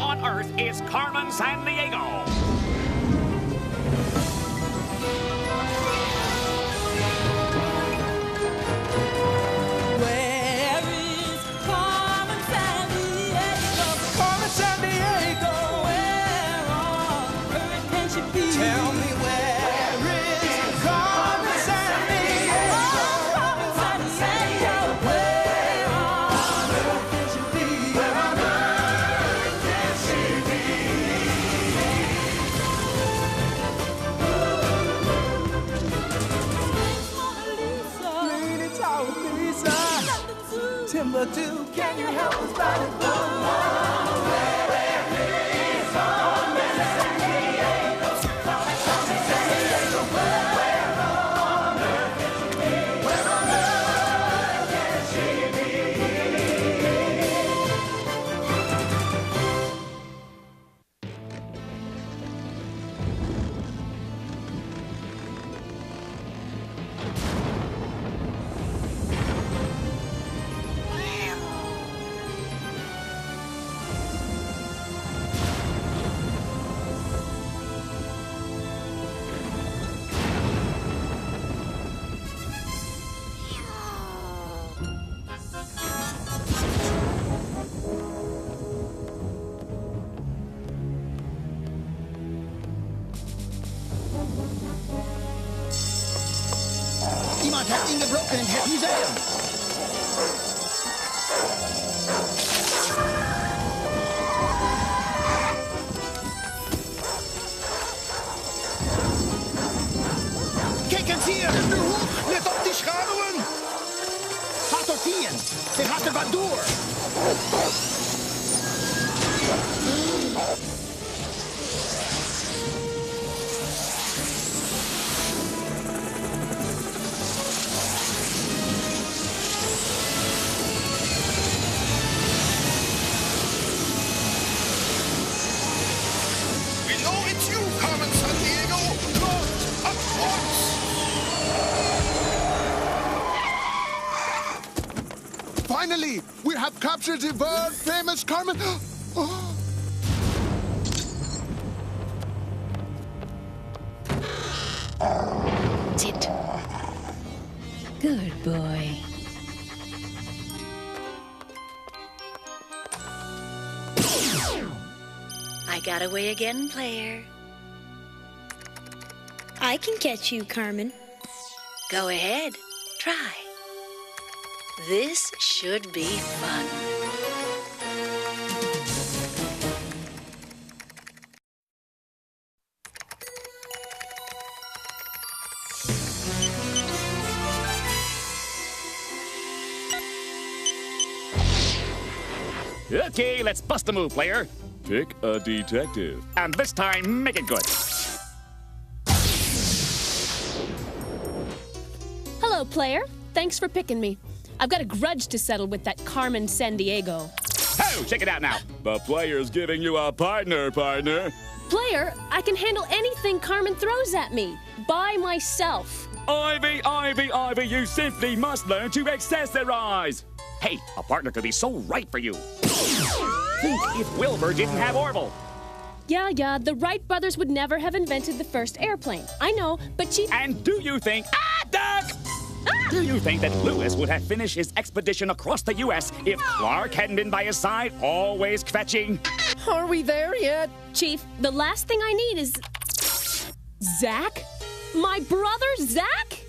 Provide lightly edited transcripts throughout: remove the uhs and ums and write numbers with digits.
on Earth is Carmen Sandiego. Where is Carmen Sandiego? Carmen Sandiego, where on earth can she be? Tell me where is Carmen Sandiego? Carmen Sandiego, where on earth can she be? Where on earth can she be? Lady Tower Lisa, Timbuktu, can you help us by the Jemand hat ihn gebrochen in das Museum. Kijken Sie, nu hoch, let op die schaduwen. Gaat tot hier, ze gaat er wat door. We know it's you, Carmen Sandiego. Lord of Lords. Finally, we have captured the world-famous Carmen. Oh. Sit. Good boy. I got away again, player. I can catch you, Carmen. Go ahead. Try. This should be fun. Okay, let's bust a move, player. Pick a detective. And this time, make it good. Hello, player. Thanks for picking me. I've got a grudge to settle with that Carmen Sandiego. Oh, check it out now. The player's giving you a partner. Player, I can handle anything Carmen throws at me. By myself. Ivy, you simply must learn to accessorize. Hey, a partner could be so right for you. Think if Wilbur didn't have Orville. Yeah, the Wright brothers would never have invented the first airplane. I know, but Chief... And do you think... Duck! Do you think that Lewis would have finished his expedition across the U.S. if Clark hadn't been by his side, always kvetching? Are we there yet? Chief, the last thing I need is... Zach? My brother, Zach?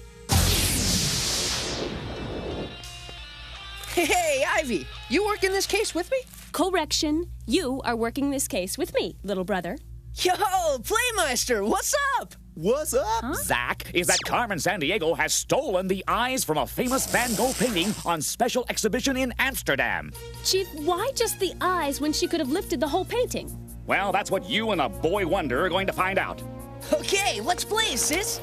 Hey, Ivy, you working this case with me? Correction. You are working this case with me, little brother. Yo, Playmeister, what's up? What's up? Huh? Zach, is that Carmen Sandiego has stolen the eyes from a famous Van Gogh painting on special exhibition in Amsterdam. Chief, why just the eyes when she could have lifted the whole painting? Well, that's what you and a boy wonder are going to find out. Okay, let's play, sis.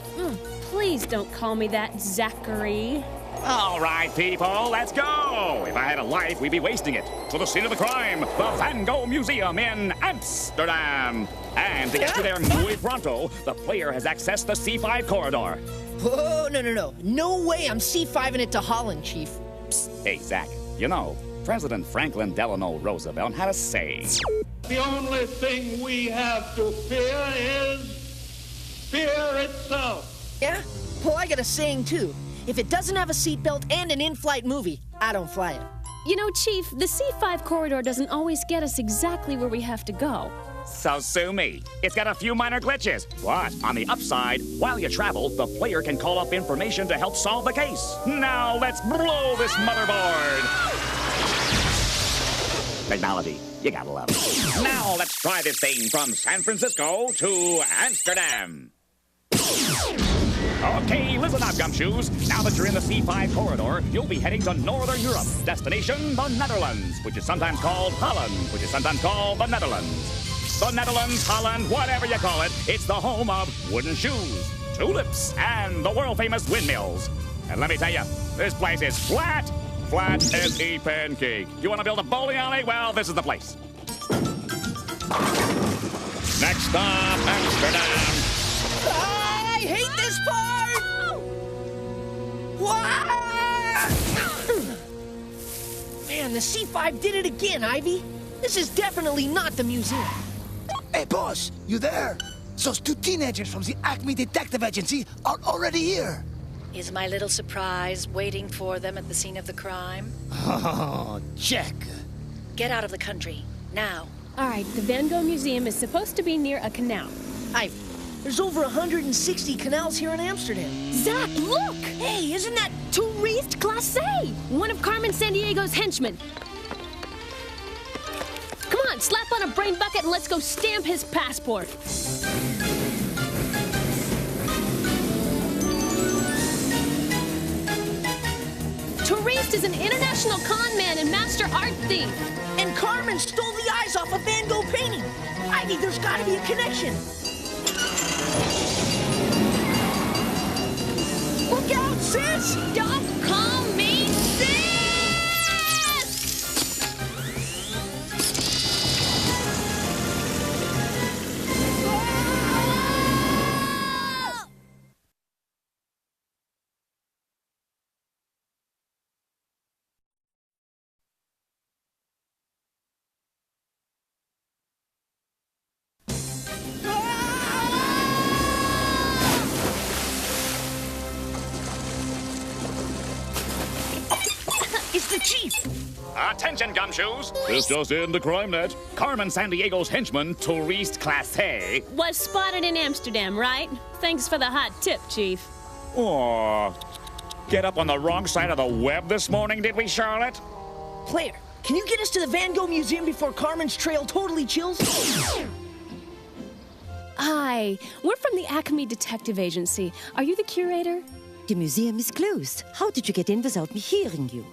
Please don't call me that, Zachary. All right, people, let's go. If I had a life, we'd be wasting it. To the scene of the crime, the Van Gogh Museum in Amsterdam. And to get to there muy pronto, the player has accessed the C5 corridor. Whoa, no. No way I'm C5ing it to Holland, Chief. Psst. Hey, Zach, you know, President Franklin Delano Roosevelt had a saying. The only thing we have to fear is fear itself. Yeah? Well, I got a saying, too. If it doesn't have a seatbelt and an in-flight movie, I don't fly it. You know, Chief, the C5 corridor doesn't always get us exactly where we have to go. So sue me. It's got a few minor glitches. But on the upside, while you travel, the player can call up information to help solve the case. Now let's blow this motherboard. Technology, you gotta love it. Now let's try this thing from San Francisco to Amsterdam. Okay, listen up, gumshoes. Now that you're in the C5 corridor, you'll be heading to Northern Europe. Destination, the Netherlands, which is sometimes called Holland, which is sometimes called the Netherlands. The Netherlands, Holland, whatever you call it, it's the home of wooden shoes, tulips, and the world-famous windmills. And let me tell you, this place is flat as a pancake. You want to build a bowling alley? Well, this is the place. Next stop, Amsterdam. I hate this part! Man, the C5 did it again, Ivy. This is definitely not the museum. Hey, boss, you there? Those two teenagers from the Acme Detective Agency are already here. Is my little surprise waiting for them at the scene of the crime? Oh, check. Get out of the country, now. All right, the Van Gogh Museum is supposed to be near a canal. Ivy, there's over 160 canals here in Amsterdam. Zach, look! Hey, isn't that... Touriste Glacé! One of Carmen Sandiego's henchmen. Come on, slap on a brain bucket and let's go stamp his passport. Touriste is an international con man and master art thief. And Carmen stole the eyes off a Van Gogh painting. Ivy, there's gotta be a connection. Look out, sis! Don't call me sis! It's the chief! Attention, gumshoes! This just in the crime net. Carmen Sandiego's henchman, Touriste Glacé. Was spotted in Amsterdam, right? Thanks for the hot tip, Chief. Aw. Get up on the wrong side of the web this morning, did we, Charlotte? Player, can you get us to the Van Gogh Museum before Carmen's trail totally chills? Hi, we're from the Acme Detective Agency. Are you the curator? The museum is closed. How did you get in without me hearing you?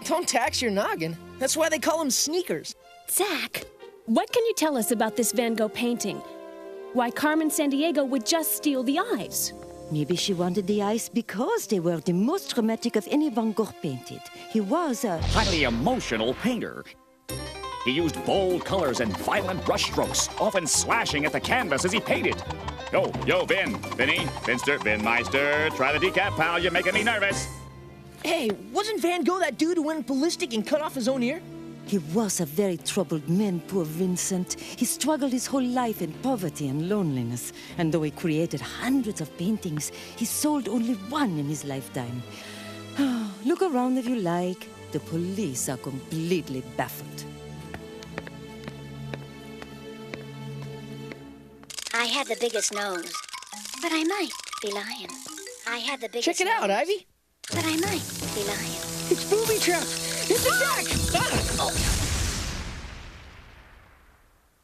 Don't tax your noggin. That's why they call them sneakers. Zach, what can you tell us about this Van Gogh painting? Why Carmen Sandiego would just steal the eyes? Maybe she wanted the eyes because they were the most dramatic of any Van Gogh painted. He was a highly emotional painter. He used bold colors and violent brushstrokes, often slashing at the canvas as he painted. Yo, Vinny, Vinmeister, try the decaf, pal, you're making me nervous. Hey, wasn't Van Gogh that dude who went ballistic and cut off his own ear? He was a very troubled man, poor Vincent. He struggled his whole life in poverty and loneliness. And though he created hundreds of paintings, he sold only one in his lifetime. Look around if you like. The police are completely baffled. I had the biggest nose, but I might be lying. I had the biggest Check it out, nose, Ivy. but I might be lying. It's booby trapped. It's a Zach.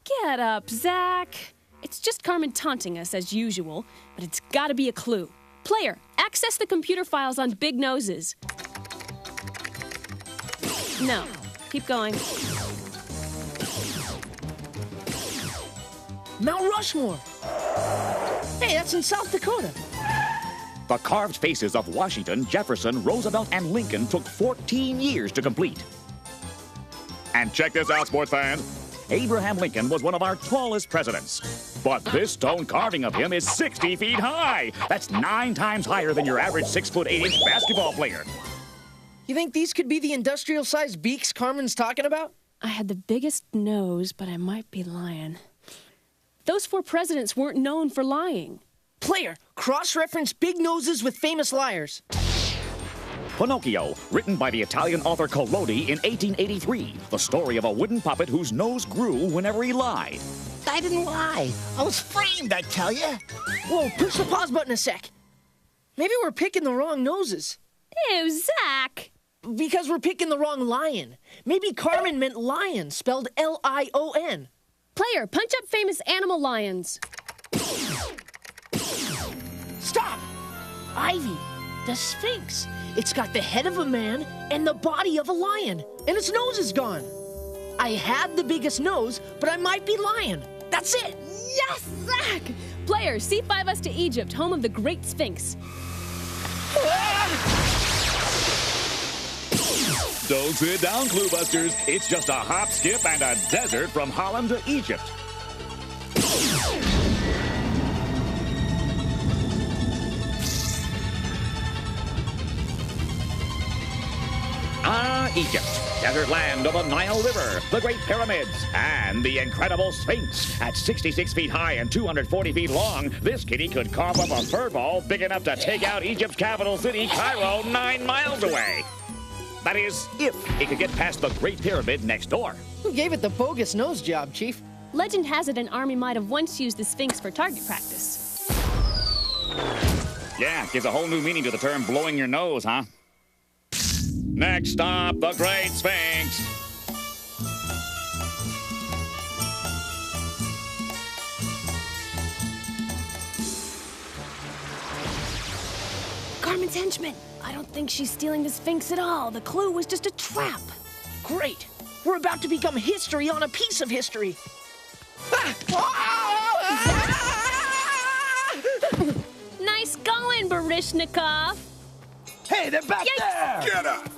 Get up, Zach. It's just Carmen taunting us as usual, but it's gotta be a clue. Player, access the computer files on big noses. No, keep going. Mount Rushmore. Hey, that's in South Dakota. The carved faces of Washington, Jefferson, Roosevelt, and Lincoln took 14 years to complete. And check this out, sports fans. Abraham Lincoln was one of our tallest presidents. But this stone carving of him is 60 feet high. That's 9 times higher than your average 6'8" basketball player. You think these could be the industrial-sized beaks Carmen's talking about? I had the biggest nose, but I might be lying. Those 4 presidents weren't known for lying. Player, cross-reference big noses with famous liars. Pinocchio, written by the Italian author Collodi in 1883. The story of a wooden puppet whose nose grew whenever he lied. I didn't lie. I was framed, I tell you. Whoa, push the pause button a sec. Maybe we're picking the wrong noses. Ew, Zach! Because we're picking the wrong lion. Maybe Carmen meant lion, spelled L-I-O-N. Player, punch up famous animal lions. Stop! Ivy, the Sphinx. It's got the head of a man and the body of a lion, and its nose is gone. I had the biggest nose, but I might be lying. That's it. Yes, Zach! Player, C5 us to Egypt, home of the Great Sphinx. Don't sit down, Clue Busters. It's just a hop, skip, and a desert from Holland to Egypt. Egypt, desert land of the Nile River, the Great Pyramids, and the incredible Sphinx. At 66 feet high and 240 feet long, this kitty could carve up a fur ball big enough to take out Egypt's capital city, Cairo, 9 miles away. That is, if it could get past the Great Pyramid next door. Who gave it the bogus nose job, Chief? Legend has it an army might have once used the Sphinx for target practice. Yeah, gives a whole new meaning to the term blowing your nose, huh? Next stop, the Great Sphinx. Carmen's henchman. I don't think she's stealing the Sphinx at all. The clue was just a trap. Great. We're about to become history on a piece of history. Nice going, Barishnikov. Hey, they're back there! Get up!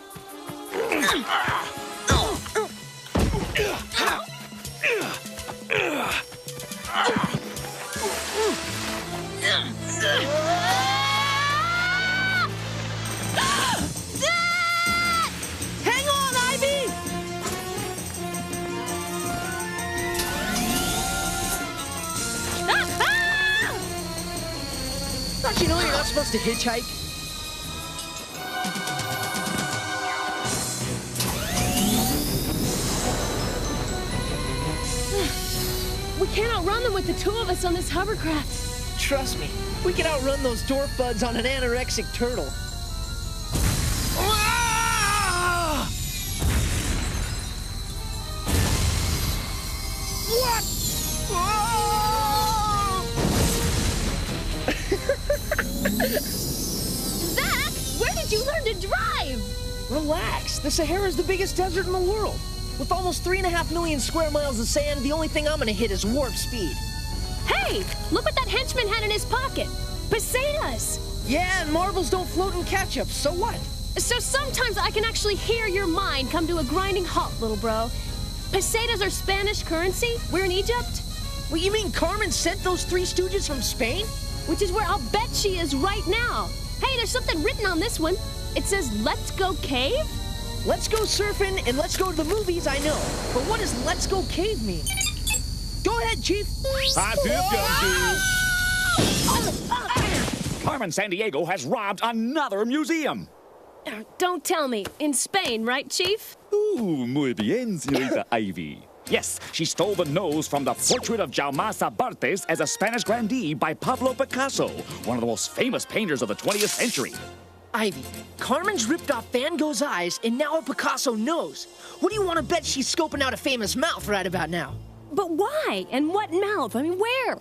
Hang on, Ivy! Don't you know you're not supposed to hitchhike? We can't outrun them with the 2 of us on this hovercraft. Trust me, we can outrun those dwarf buds on an anorexic turtle. What? Zach, where did you learn to drive? Relax, the Sahara's the biggest desert in the world. With almost 3.5 million square miles of sand, the only thing I'm gonna hit is warp speed. Hey, look what that henchman had in his pocket. Pesetas. Yeah, and marbles don't float in ketchup, so what? So sometimes I can actually hear your mind come to a grinding halt, little bro. Pesetas are Spanish currency. We're in Egypt. What, you mean Carmen sent those 3 stooges from Spain? Which is where I'll bet she is right now. Hey, there's something written on this one. It says, "Let's go cave"? Let's go surfing and let's go to the movies, I know. But what does let's go cave mean? Go ahead, Chief. Hot tip, Gumshoe. Carmen Sandiego has robbed another museum. Don't tell me. In Spain, right, Chief? Ooh, muy bien, señorita Ivy. Yes, she stole the nose from the portrait of Jaume Sabartes as a Spanish grandee by Pablo Picasso, one of the most famous painters of the 20th century. Ivy, Carmen's ripped off Van Gogh's eyes and now a Picasso nose. What do you want to bet she's scoping out a famous mouth right about now? But why? And what mouth? I mean, where?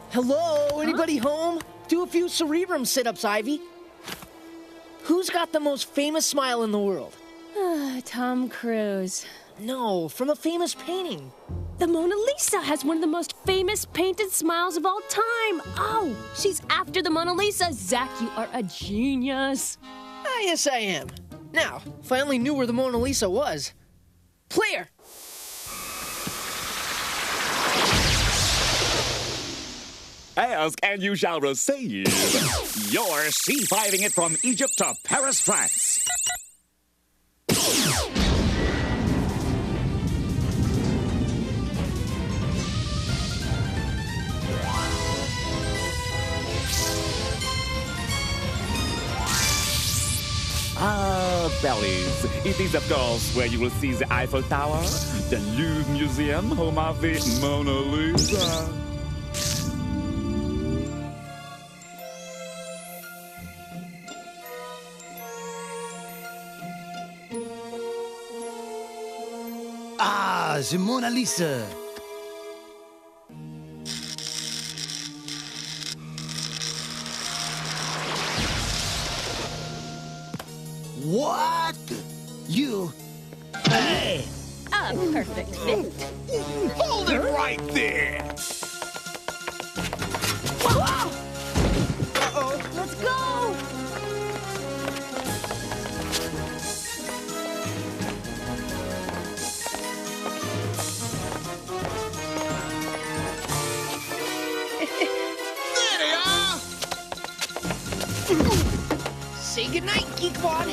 Hello, anybody home? Do a few cerebrum sit-ups, Ivy. Who's got the most famous smile in the world? Tom Cruise. No, from a famous painting. The Mona Lisa has one of the most famous painted smiles of all time. Oh, she's after the Mona Lisa. Zach, you are a genius. Ah, yes, I am. Now, if I only knew where the Mona Lisa was. Player! Ask and you shall receive. You're C5ing it from Egypt to Paris, France. bellies. It is, of course, where you will see the Eiffel Tower, the Louvre Museum, home of the Mona Lisa. Ah, the Mona Lisa. What? You? Hey! A perfect fit. Hold it right there! Whoa! Uh-oh, let's go! There they are! Say goodnight, Geekwad.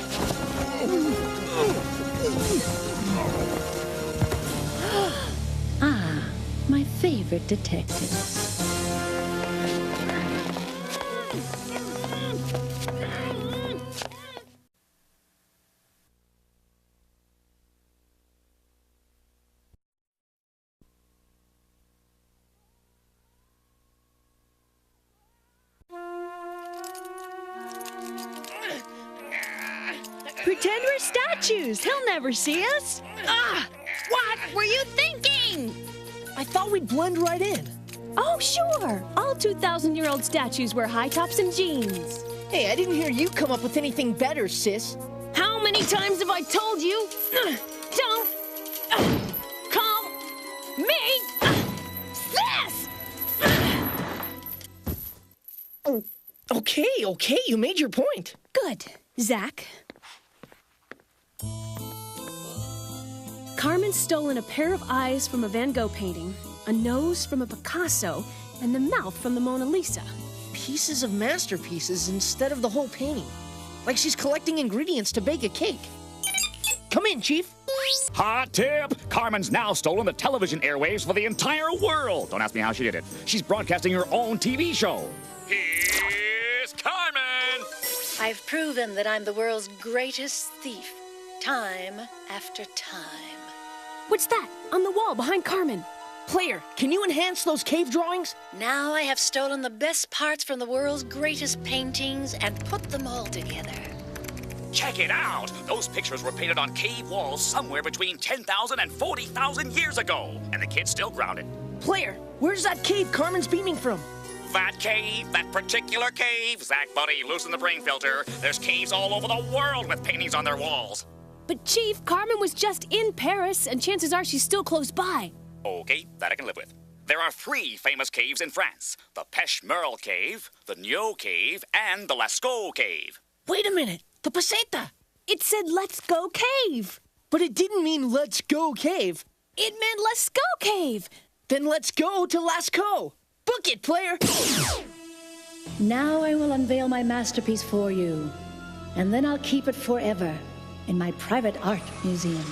Ah, my favorite detective. Pretend we're statues. He'll never see us. Ah! What were you thinking? I thought we'd blend right in. Oh, sure. All 2,000-year-old statues wear high tops and jeans. Hey, I didn't hear you come up with anything better, sis. How many times have I told you? Don't call me sis! Okay, you made your point. Good. Zach. Carmen's stolen a pair of eyes from a Van Gogh painting, a nose from a Picasso, and the mouth from the Mona Lisa. Pieces of masterpieces instead of the whole painting. Like she's collecting ingredients to bake a cake. Come in, Chief. Hot tip! Carmen's now stolen the television airwaves for the entire world. Don't ask me how she did it. She's broadcasting her own TV show. Here's Carmen! I've proven that I'm the world's greatest thief, time after time. What's that? On the wall behind Carmen. Player, can you enhance those cave drawings? Now I have stolen the best parts from the world's greatest paintings and put them all together. Check it out! Those pictures were painted on cave walls somewhere between 10,000 and 40,000 years ago, and the kid's still grounded. Player, where's that cave Carmen's beaming from? That cave, that particular cave. Zach, buddy, loosen the brain filter. There's caves all over the world with paintings on their walls. But, Chief, Carmen was just in Paris, and chances are she's still close by. Okay, that I can live with. There are 3 famous caves in France. The Pêche-Merle Cave, the Nio Cave, and the Lascaux Cave. Wait a minute, the Peseta. It said, let's go cave. But it didn't mean let's go cave. It meant let's go cave. Then let's go to Lascaux. Book it, player. Now I will unveil my masterpiece for you, and then I'll keep it forever in my private art museum.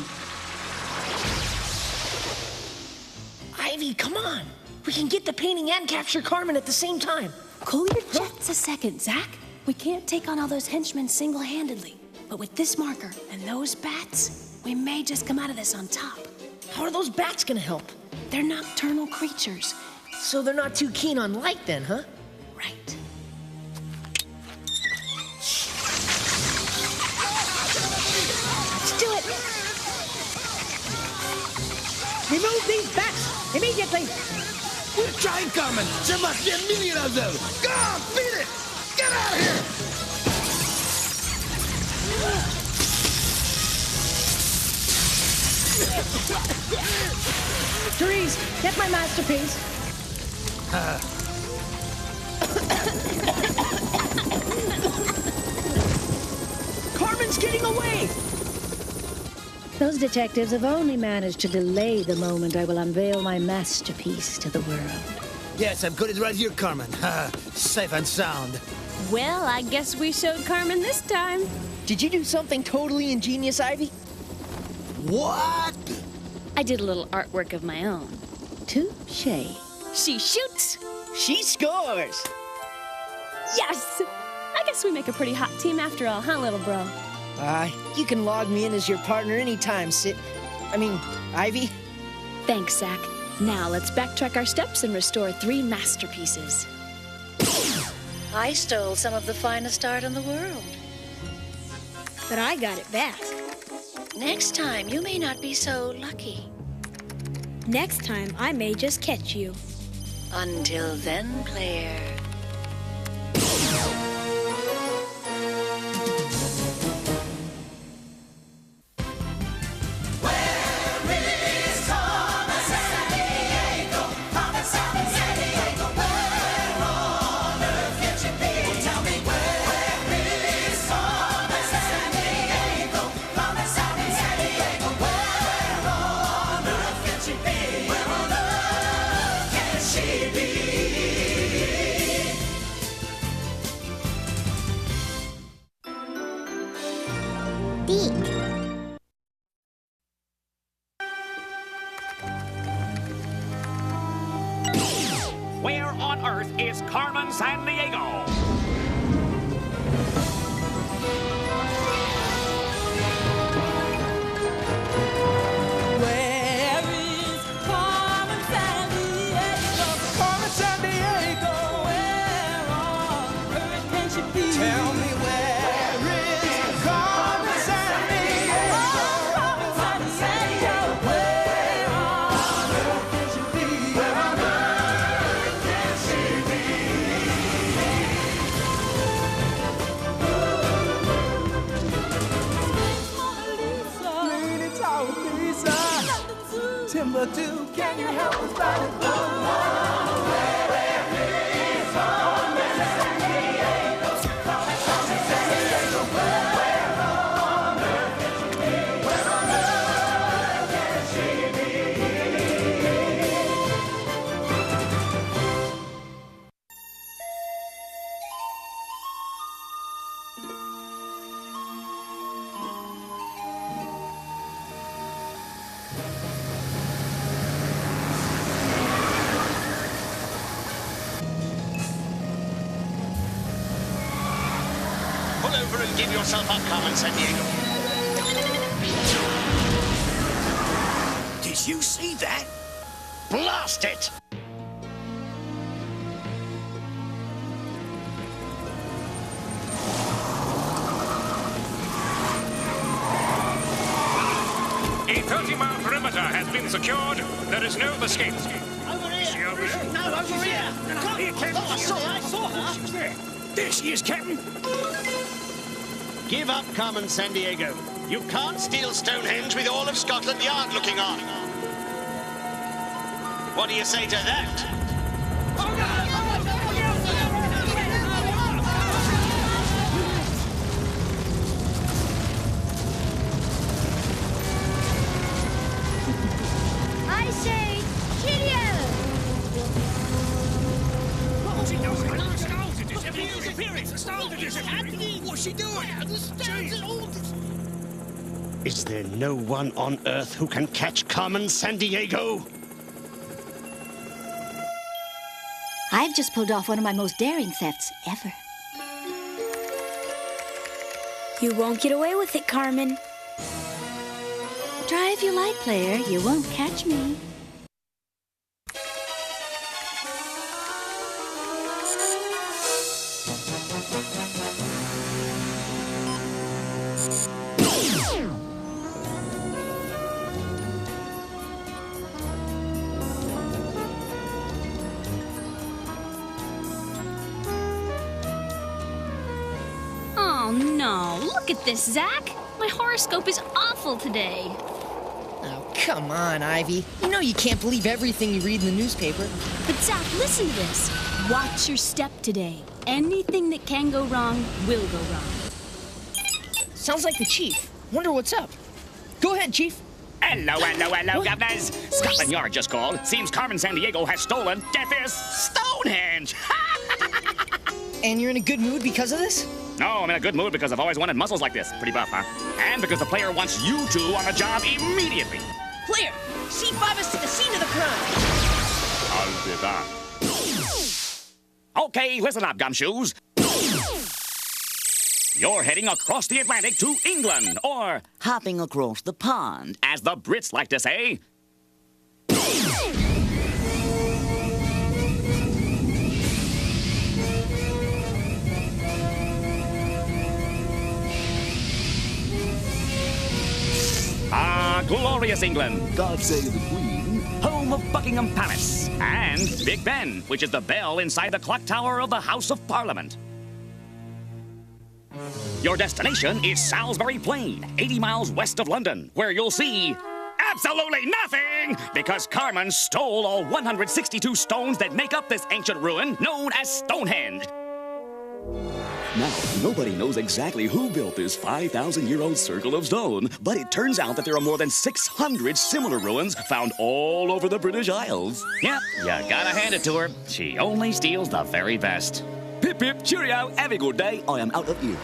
Ivy, come on. We can get the painting and capture Carmen at the same time. Cool your jets a second, Zach. We can't take on all those henchmen single-handedly. But with this marker and those bats, we may just come out of this on top. How are those bats gonna help? They're nocturnal creatures. So they're not too keen on light then, huh? Right. Let's do it. Remove these bats immediately. We're trying, Carmen. There must be a million of them. Go on, beat it. Get out of here. Therese, get my masterpiece. Carmen's getting away! Those detectives have only managed to delay the moment I will unveil my masterpiece to the world. Yes, I've got it right here, Carmen. Safe and sound. Well, I guess we showed Carmen this time. Did you do something totally ingenious, Ivy? What? I did a little artwork of my own. Touché. She shoots. She scores! Yes! I guess we make a pretty hot team after all, huh, little bro? You can log me in as your partner anytime, Ivy. Thanks, Zach. Now let's backtrack our steps and restore 3 masterpieces. I stole some of the finest art in the world. But I got it back. Next time, you may not be so lucky. Next time, I may just catch you. Until then, player. Where on earth is Carmen Sandiego? Where is Carmen Sandiego? Carmen Sandiego, where on earth can she be? Tell me where is Carmen Sandiego? Carmen Sandiego, where on earth can she be? Where on earth can she be? Lady Teresa, Timbuktu, can you help us find it? Pull over and give yourself up, Carmen Sandiego. Did you see that? Blast it! A 30-mile perimeter has been secured. There is no escape. Over here! She over here? No, over here! Come here, Captain. Oh, I saw her! She's there. There she is, Captain. Give up, Carmen Sandiego. You can't steal Stonehenge with all of Scotland Yard looking on. What do you say to that? I say, cheerio! What's she doing? Is there no one on Earth who can catch Carmen Sandiego? I've just pulled off one of my most daring thefts ever. You won't get away with it, Carmen. Try if you like, player. You won't catch me. Oh no, look at this, Zach. My horoscope is awful today. Oh, come on, Ivy. You know you can't believe everything you read in the newspaper. But Zach, listen to this. Watch your step today. Anything that can go wrong will go wrong. Sounds like the chief. Wonder what's up. Go ahead, chief. Hello, governors. Scotland Yard just called. Seems Carmen Sandiego has stolen Death's Stonehenge. And you're in a good mood because of this? No, I'm in a good mood because I've always wanted muscles like this. Pretty buff, huh? And because the player wants you two on the job immediately. Player, C5 us to the scene of the crime. I'll be back. Okay, listen up, gumshoes. You're heading across the Atlantic to England, or hopping across the pond, as the Brits like to say. Ah, glorious England. God save the Queen. Home of Buckingham Palace. And Big Ben, which is the bell inside the clock tower of the House of Parliament. Your destination is Salisbury Plain, 80 miles west of London, where you'll see absolutely nothing, because Carmen stole all 162 stones that make up this ancient ruin known as Stonehenge. Now, nobody knows exactly who built this 5,000-year-old circle of stone, but it turns out that there are more than 600 similar ruins found all over the British Isles. Yep, you gotta hand it to her. She only steals the very best. Pip, pip, cheerio, have a good day. I am out of here.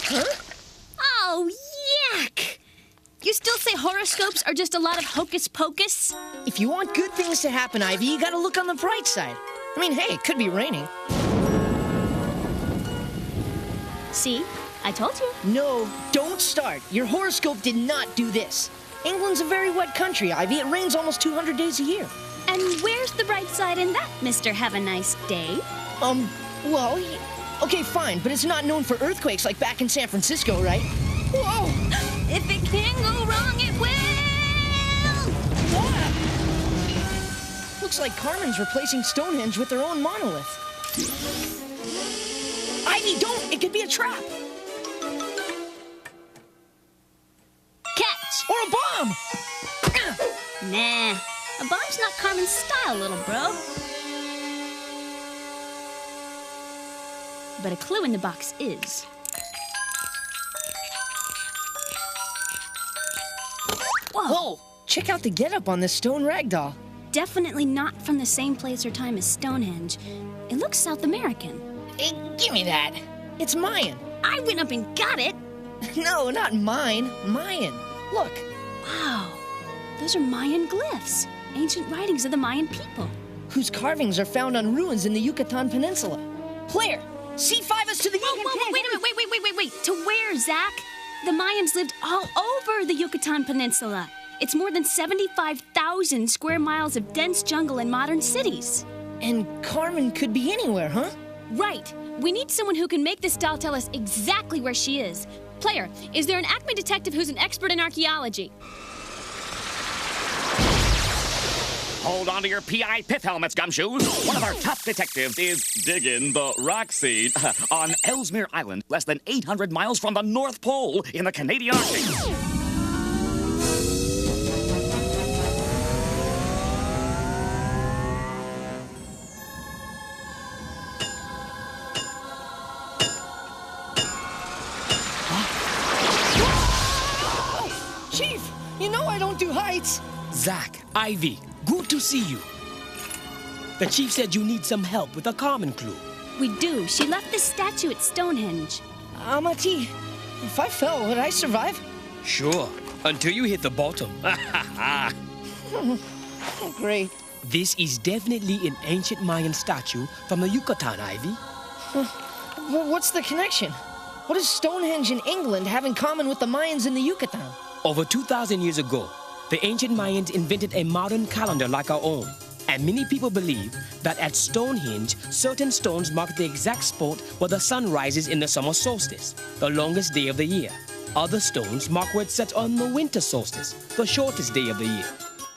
Huh? Oh, yuck! You still say horoscopes are just a lot of hocus pocus? If you want good things to happen, Ivy, you gotta look on the bright side. I mean, hey, it could be raining. See? I told you. No, don't start. Your horoscope did not do this. England's a very wet country, Ivy. It rains almost 200 days a year. And where's the bright side in that, Mr. Have a Nice Day? Well, okay, fine, but it's not known for earthquakes like back in San Francisco, right? Whoa! If it can go wrong, it will! What? Looks like Carmen's replacing Stonehenge with their own monolith. Ivy, don't! It could be a trap! Catch! Or a bomb! Nah, a bomb's not Carmen's style, little bro. But a clue in the box is. Whoa! Check out the getup on this stone ragdoll. Definitely not from the same place or time as Stonehenge. It looks South American. Hey, give me that. It's Mayan. I went up and got it. No, not mine. Mayan. Look. Wow. Those are Mayan glyphs. Ancient writings of the Mayan people. Whose carvings are found on ruins in the Yucatan Peninsula. Player, C5 us to the Yucatan. Whoa, wait. To where, Zach? The Mayans lived all over the Yucatan Peninsula. It's more than 75,000 square miles of dense jungle and modern cities. And Carmen could be anywhere, huh? Right. We need someone who can make this doll tell us exactly where she is. Player, is there an Acme detective who's an expert in archaeology? Hold on to your PI pith helmets, Gumshoes. One of our top detectives is digging the rock seed on Ellesmere Island, less than 800 miles from the North Pole in the Canadian Arctic. Chief, you know I don't do heights. Zach, Ivy, good to see you. The chief said you need some help with a Carmen clue. We do. She left this statue at Stonehenge. Amati, if I fell, would I survive? Sure, until you hit the bottom. Oh, great. This is definitely an ancient Mayan statue from the Yucatan, Ivy. What's the connection? What does Stonehenge in England have in common with the Mayans in the Yucatan? Over 2,000 years ago, the ancient Mayans invented a modern calendar like our own. And many people believe that at Stonehenge, certain stones mark the exact spot where the sun rises in the summer solstice, the longest day of the year. Other stones mark where it sets on the winter solstice, the shortest day of the year.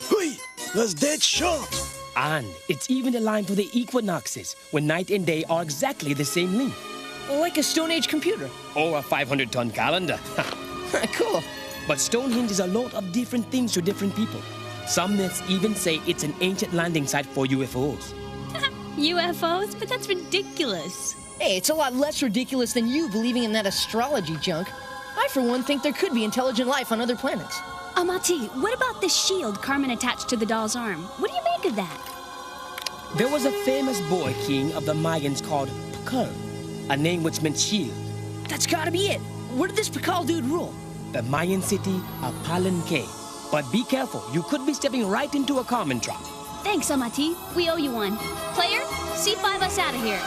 Hey, that's dead short. And it's even aligned for the equinoxes, when night and day are exactly the same length. Like a Stone Age computer. Or a 500-ton calendar. Cool. But Stonehenge is a lot of different things to different people. Some myths even say it's an ancient landing site for UFOs. UFOs? But that's ridiculous. Hey, it's a lot less ridiculous than you believing in that astrology junk. I, for one, think there could be intelligent life on other planets. Amati, what about this shield Carmen attached to the doll's arm? What do you make of that? There was a famous boy king of the Mayans called Pakal, a name which meant shield. That's gotta be it. Where did this Pakal dude rule? The Mayan city of Palenque. But be careful, you could be stepping right into a Carmen trap. Thanks, Amati. We owe you one. Player, C5 us out of here.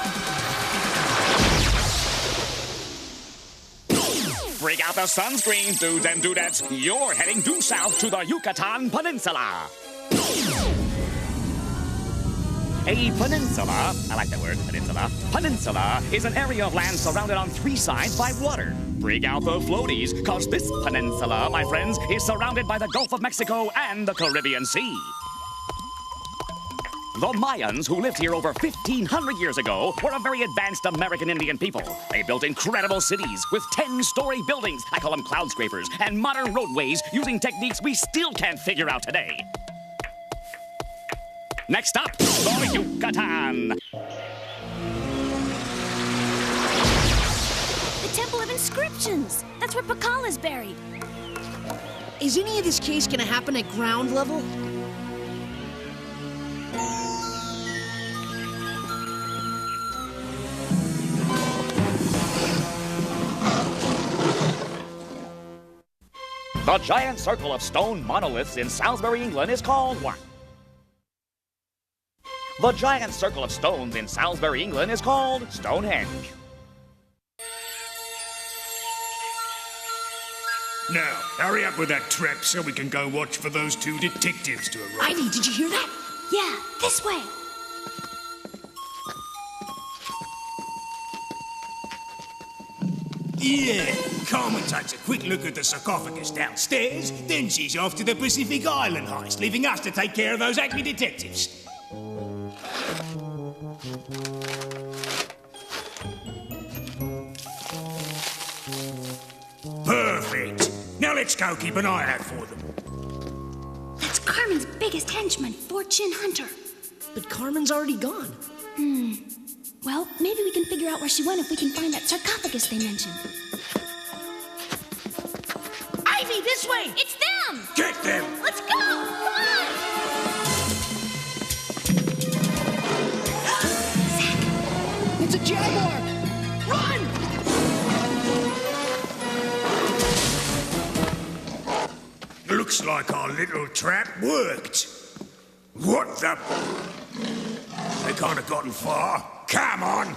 Break out the sunscreen, dudes and dudettes. You're heading due south to the Yucatan Peninsula. A peninsula, I like that word, peninsula. Peninsula is an area of land surrounded on 3 sides by water. Bring out the floaties, cause this peninsula, my friends, is surrounded by the Gulf of Mexico and the Caribbean Sea. The Mayans, who lived here over 1,500 years ago, were a very advanced American Indian people. They built incredible cities with 10-story buildings, I call them cloud scrapers, and modern roadways using techniques we still can't figure out today. Next up, the Yucatan. The Temple of Inscriptions. That's where Pakal is buried. Is any of this case gonna happen at ground level? The giant circle of stone monoliths in Salisbury, England is called what? The giant circle of stones in Salisbury, England is called Stonehenge. Now, hurry up with that trap so we can go watch for those 2 detectives to arrive. Ivy, did you hear that? Yeah, this way. Yeah, Carmen takes a quick look at the sarcophagus downstairs, then she's off to the Pacific Island heist, leaving us to take care of those Acme detectives. Perfect. Now let's go keep an eye out for them. That's Carmen's biggest henchman, Fortune Hunter. But Carmen's already gone. Well, maybe we can figure out where she went if we can find that sarcophagus they mentioned. Ivy, this way! It's them! Get them! Let's go! Come on! Zack! It's a jaguar! Run! Looks like our little trap worked. What the... They can't have gotten far. Come on!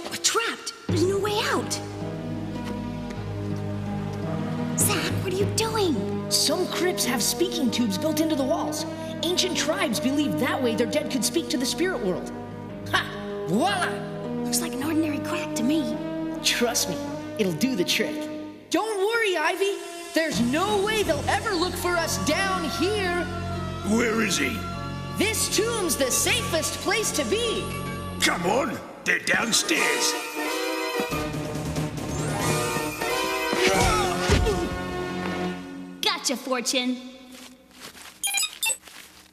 We're trapped. There's no way out. Zack, what are you doing? Some crypts have speaking tubes built into the walls. Ancient tribes believed that way their dead could speak to the spirit world. Ha! Voila! Looks like an ordinary crack to me. Trust me, it'll do the trick. Don't worry, Ivy. There's no way they'll ever look for us down here. Where is he? This tomb's the safest place to be. Come on, they're downstairs. Gotcha, Fortune.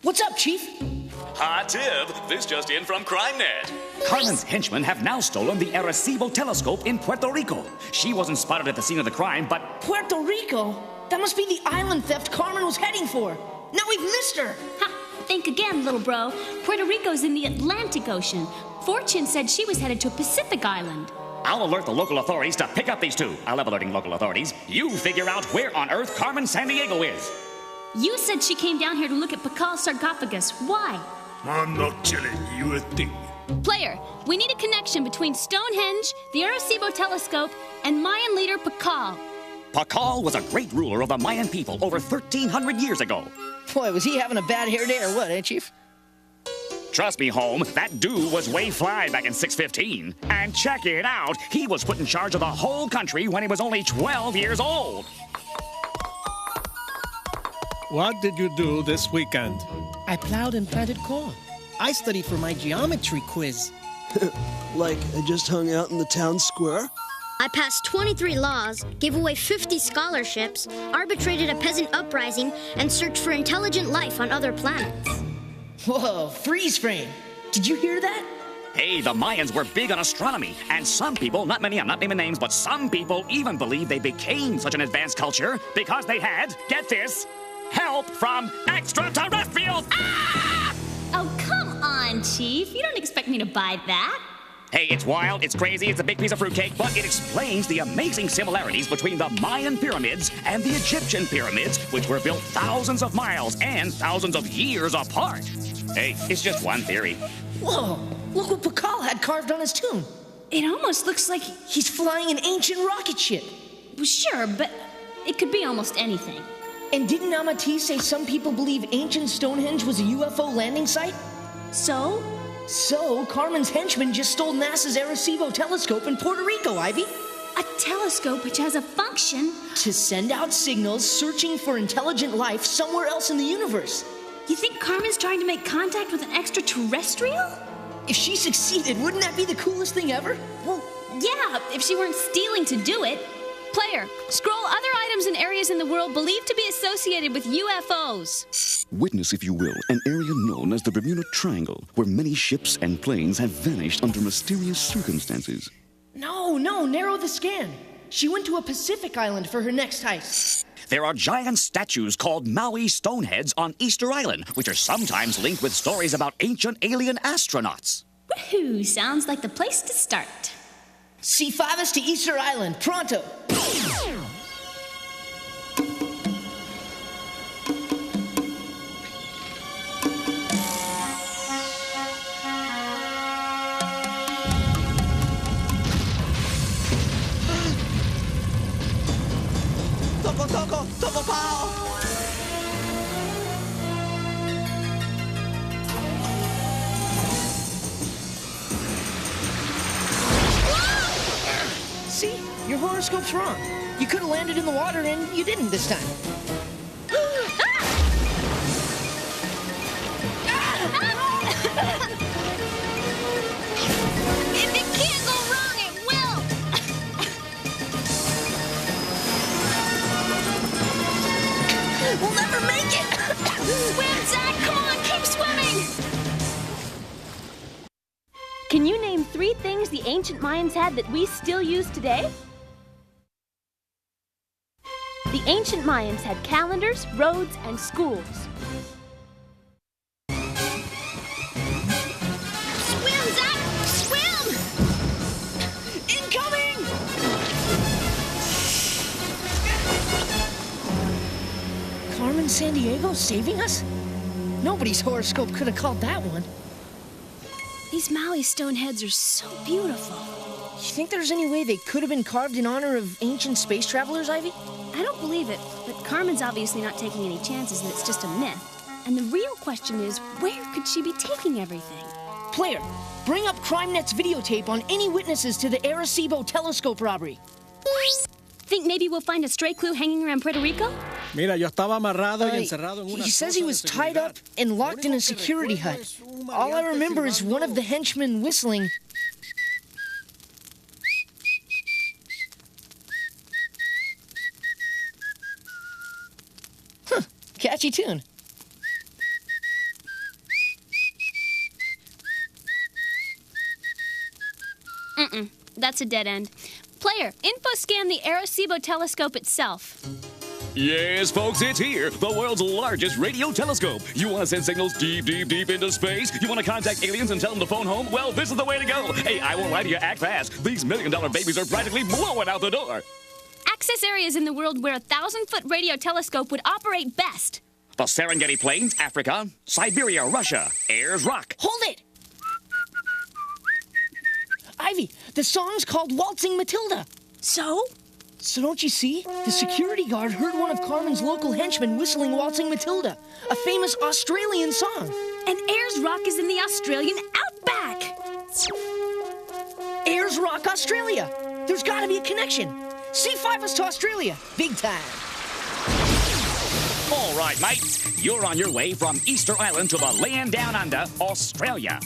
What's up, Chief? Hi, Tib. This just in from CrimeNet. Carmen's henchmen have now stolen the Arecibo telescope in Puerto Rico. She wasn't spotted at the scene of the crime, but... Puerto Rico? That must be the island theft Carmen was heading for. Now we've missed her. Ha! Think again, little bro. Puerto Rico's in the Atlantic Ocean. Fortune said she was headed to a Pacific island. I'll alert the local authorities to pick up these 2. I love alerting local authorities. You figure out where on earth Carmen Sandiego is. You said she came down here to look at Pakal's sarcophagus. Why? I'm not telling you a thing. Player, we need a connection between Stonehenge, the Arecibo telescope, and Mayan leader Pakal. Pakal was a great ruler of the Mayan people over 1,300 years ago. Boy, was he having a bad hair day or what, eh, Chief? Trust me, Home, that dude was way fly back in 615. And check it out, he was put in charge of the whole country when he was only 12 years old. What did you do this weekend? I plowed and planted corn. I studied for my geometry quiz. Like, I just hung out in the town square? I passed 23 laws, gave away 50 scholarships, arbitrated a peasant uprising, and searched for intelligent life on other planets. Whoa, freeze frame. Did you hear that? Hey, the Mayans were big on astronomy, and some people, not many, I'm not naming names, but some people even believe they became such an advanced culture because they had, get this, help from extraterrestrials! Ah! Oh, come on, Chief. You don't expect me to buy that. Hey, it's wild, it's crazy, it's a big piece of fruitcake, but it explains the amazing similarities between the Mayan pyramids and the Egyptian pyramids, which were built thousands of miles and thousands of years apart. Hey, it's just one theory. Whoa! Look what Pakal had carved on his tomb. It almost looks like he's flying an ancient rocket ship. Sure, but it could be almost anything. And didn't Amati say some people believe ancient Stonehenge was a UFO landing site? So? So, Carmen's henchman just stole NASA's Arecibo telescope in Puerto Rico, Ivy. A telescope which has a function to send out signals searching for intelligent life somewhere else in the universe. You think Carmen's trying to make contact with an extraterrestrial? If she succeeded, wouldn't that be the coolest thing ever? Well, yeah, if she weren't stealing to do it. Player, scroll other items in areas in the world believed to be associated with UFOs. Witness, if you will, an area known as the Bermuda Triangle, where many ships and planes have vanished under mysterious circumstances. No, narrow the scan. She went to a Pacific island for her next heist. There are giant statues called Maui Stoneheads on Easter Island, which are sometimes linked with stories about ancient alien astronauts. Woohoo! Sounds like the place to start. C5 us to Easter Island, pronto! Toko pao! See? Your horoscope's wrong. You could have landed in the water and you didn't this time. If it can't go wrong, it will! We'll never make it! Swim, Zach! Come on, keep swimming! Can you name 3 things the ancient Mayans had that we still use today? The ancient Mayans had calendars, roads, and schools. Swim, Zach! Swim! Incoming! Carmen Sandiego saving us? Nobody's horoscope could have called that one. These Maui stoneheads are so beautiful. You think there's any way they could have been carved in honor of ancient space travelers, Ivy? I don't believe it, but Carmen's obviously not taking any chances and it's just a myth. And the real question is, where could she be taking everything? Player, bring up CrimeNet's videotape on any witnesses to the Arecibo telescope robbery. Think maybe we'll find a stray clue hanging around Puerto Rico? Mira, yo estaba amarrado y encerrado en una He says he was tied up and locked in a security hut. All I remember is one of the henchmen whistling. Huh, catchy tune. That's a dead end. Player, info scan the Arecibo telescope itself. Yes, folks, it's here, the world's largest radio telescope. You want to send signals deep, deep, deep into space? You want to contact aliens and tell them to phone home? Well, this is the way to go. Hey, I won't lie to you, act fast. These $1 million babies are practically blowing out the door. Access areas in the world where a 1,000-foot radio telescope would operate best. The Serengeti Plains, Africa. Siberia, Russia. Ayers Rock. Hold it! Ivy, the song's called Waltzing Matilda. So? So don't you see? The security guard heard one of Carmen's local henchmen whistling Waltzing Matilda, a famous Australian song. And Ayers Rock is in the Australian outback. Ayers Rock, Australia. There's got to be a connection. C5 us to Australia. Big time. All right, mate. You're on your way from Easter Island to the land down under, Australia.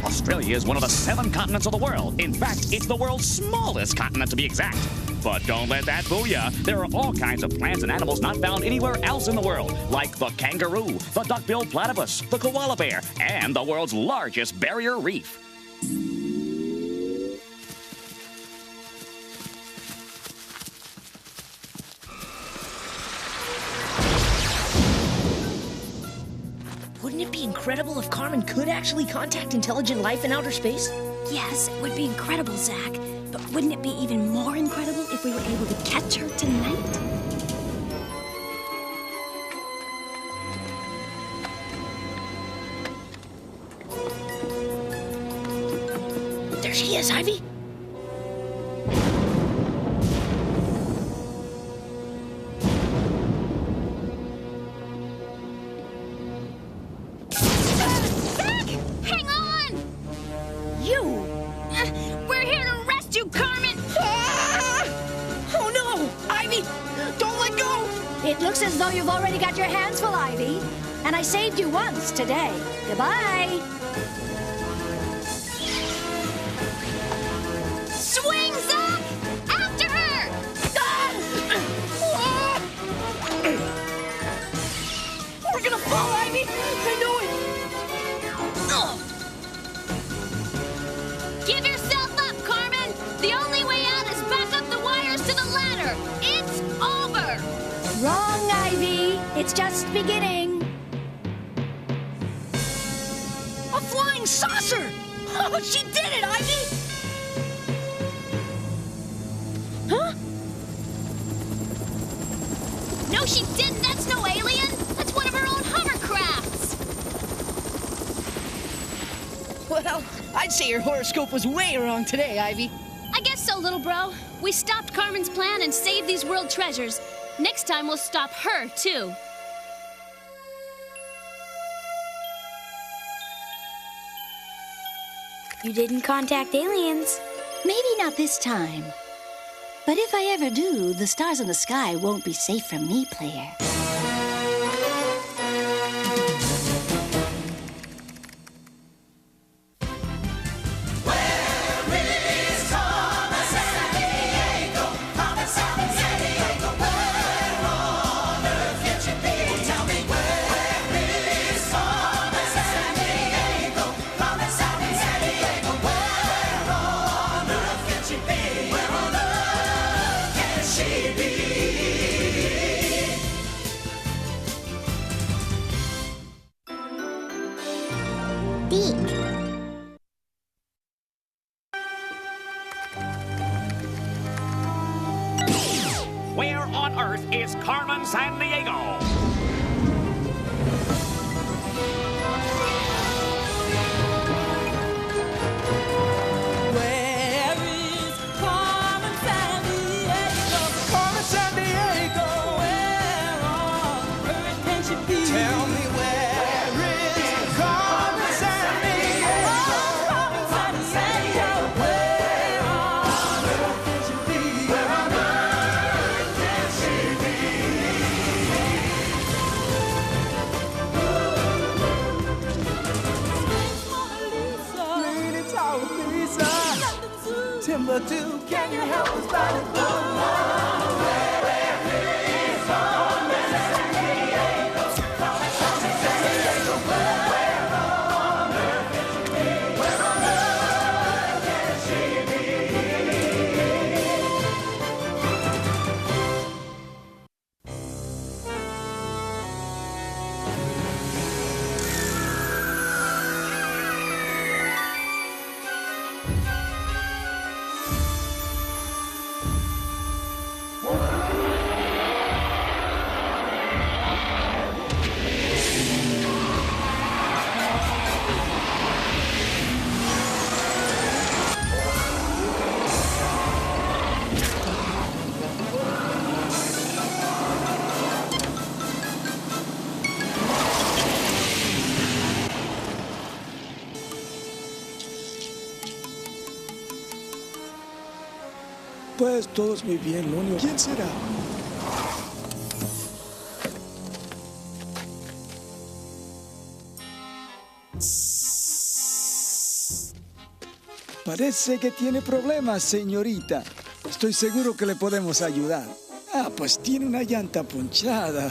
Australia is one of the 7 continents of the world. In fact, it's the world's smallest continent, to be exact. But don't let that fool you. There are all kinds of plants and animals not found anywhere else in the world, like the kangaroo, the duck-billed platypus, the koala bear, and the world's largest barrier reef. Wouldn't it be incredible if Carmen could actually contact intelligent life in outer space? Yes, it would be incredible, Zach. But wouldn't it be even more incredible if we were able to catch her tonight? There she is, Ivy. Hang on! You! We're here to arrest you, Carmen! Ah! Oh no! Ivy! Don't let go! It looks as though you've already got your hands full, Ivy. And I saved you once today. Goodbye. Swing, Zach! After her! We're gonna fall, Ivy! I know it! Give yourself up, Carmen! The only way out is back up the wires to the ladder! It's over! Wrong, Ivy. It's just beginning. A flying saucer! Oh, she did it, Ivy! Huh? No, she didn't! That's no alien! That's one of her own hovercrafts! Well, I'd say your horoscope was way wrong today, Ivy. I guess so, little bro. We stopped Carmen's plan and saved these world treasures. Next time we'll stop her, too. You didn't contact aliens. Maybe not this time. But if I ever do, the stars in the sky won't be safe from me, player. Where on earth is Carmen Sandiego? Where is Carmen Sandiego? Carmen Sandiego, where on earth can she be? Tell me where is Carmen Sandiego? Carmen Sandiego, where on earth can she be? Where on earth can she be? Pretty tall Lisa, Timbuktu, can you help us find a Pues todos muy bien, lo único. ¿Quién será? Parece que tiene problemas, señorita. Estoy seguro que le podemos ayudar. Ah, pues tiene una llanta ponchada.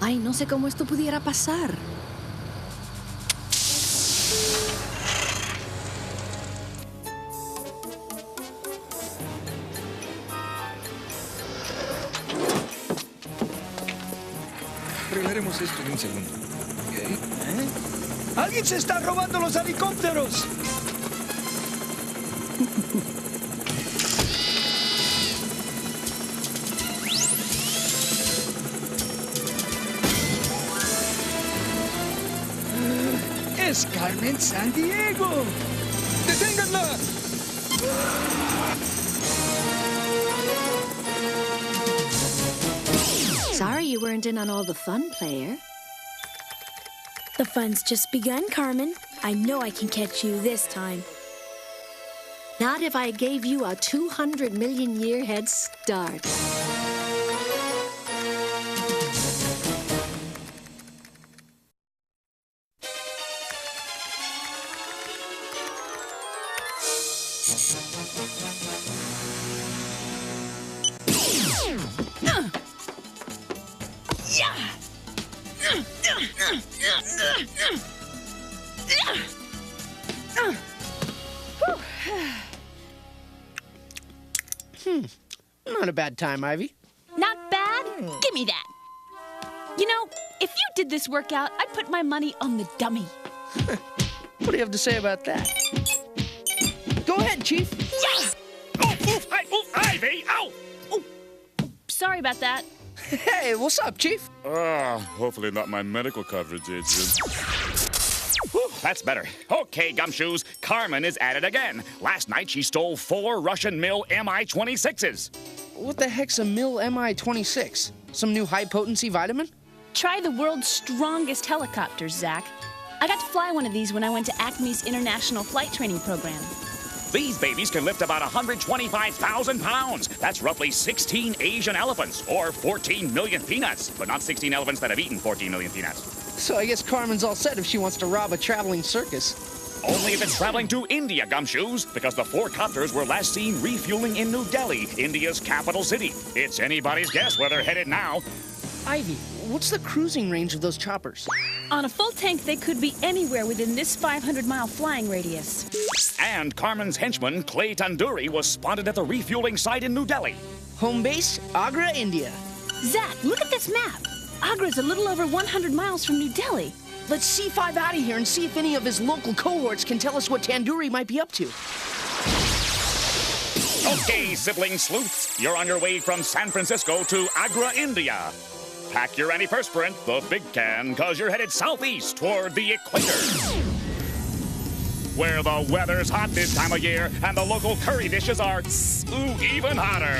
Ay, no sé cómo esto pudiera pasar. Arreglaremos esto en un segundo. ¿Ok? ¿Alguien se está robando los helicópteros? Es Carmen Sandiego. ¡Deténganla! Sorry you weren't in on all the fun, player. The fun's just begun, Carmen. I know I can catch you this time. Not if I gave you a 200 million year head start. Not a bad time, Ivy. Not bad? Give me that. You know, if you did this workout, I'd put my money on the dummy. What do you have to say about that? Go ahead, Chief. Yeah! Ivy! Ow! Sorry about that. Hey, what's up, Chief? Hopefully not my medical coverage, Agent. Whew, that's better. Okay, Gumshoes, Carmen is at it again. Last night she stole 4 Russian Mill Mi-26s. What the heck's a Mill Mi-26? Some new high-potency vitamin? Try the world's strongest helicopters, Zach. I got to fly one of these when I went to Acme's International Flight Training Program. These babies can lift about 125,000 pounds. That's roughly 16 Asian elephants, or 14 million peanuts. But not 16 elephants that have eaten 14 million peanuts. So I guess Carmen's all set if she wants to rob a traveling circus. Only if it's traveling to India, Gumshoes, because the 4 copters were last seen refueling in New Delhi, India's capital city. It's anybody's guess where they're headed now. Ivy, what's the cruising range of those choppers? On a full tank, they could be anywhere within this 500-mile flying radius. And Carmen's henchman, Clay Tandoori, was spotted at the refueling site in New Delhi. Home base, Agra, India. Zach, look at this map. Agra's a little over 100 miles from New Delhi. Let's C5 out of here and see if any of his local cohorts can tell us what Tandoori might be up to. Okay, sibling sleuths, you're on your way from San Francisco to Agra, India. Pack your antiperspirant, the big can, because you're headed southeast toward the equator, where the weather's hot this time of year and the local curry dishes are even hotter.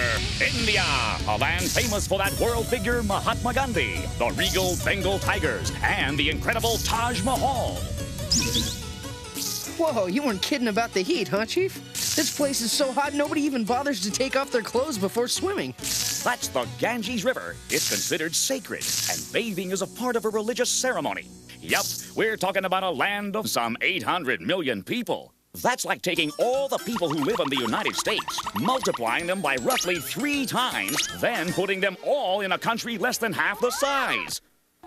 India, a land famous for that world figure Mahatma Gandhi, the regal Bengal tigers, and the incredible Taj Mahal. Whoa, you weren't kidding about the heat, huh, Chief? This place is so hot nobody even bothers to take off their clothes before swimming. That's the Ganges River. It's considered sacred, and bathing is a part of a religious ceremony. Yup, we're talking about a land of some 800 million people. That's like taking all the people who live in the United States, multiplying them by roughly 3 times, then putting them all in a country less than half the size.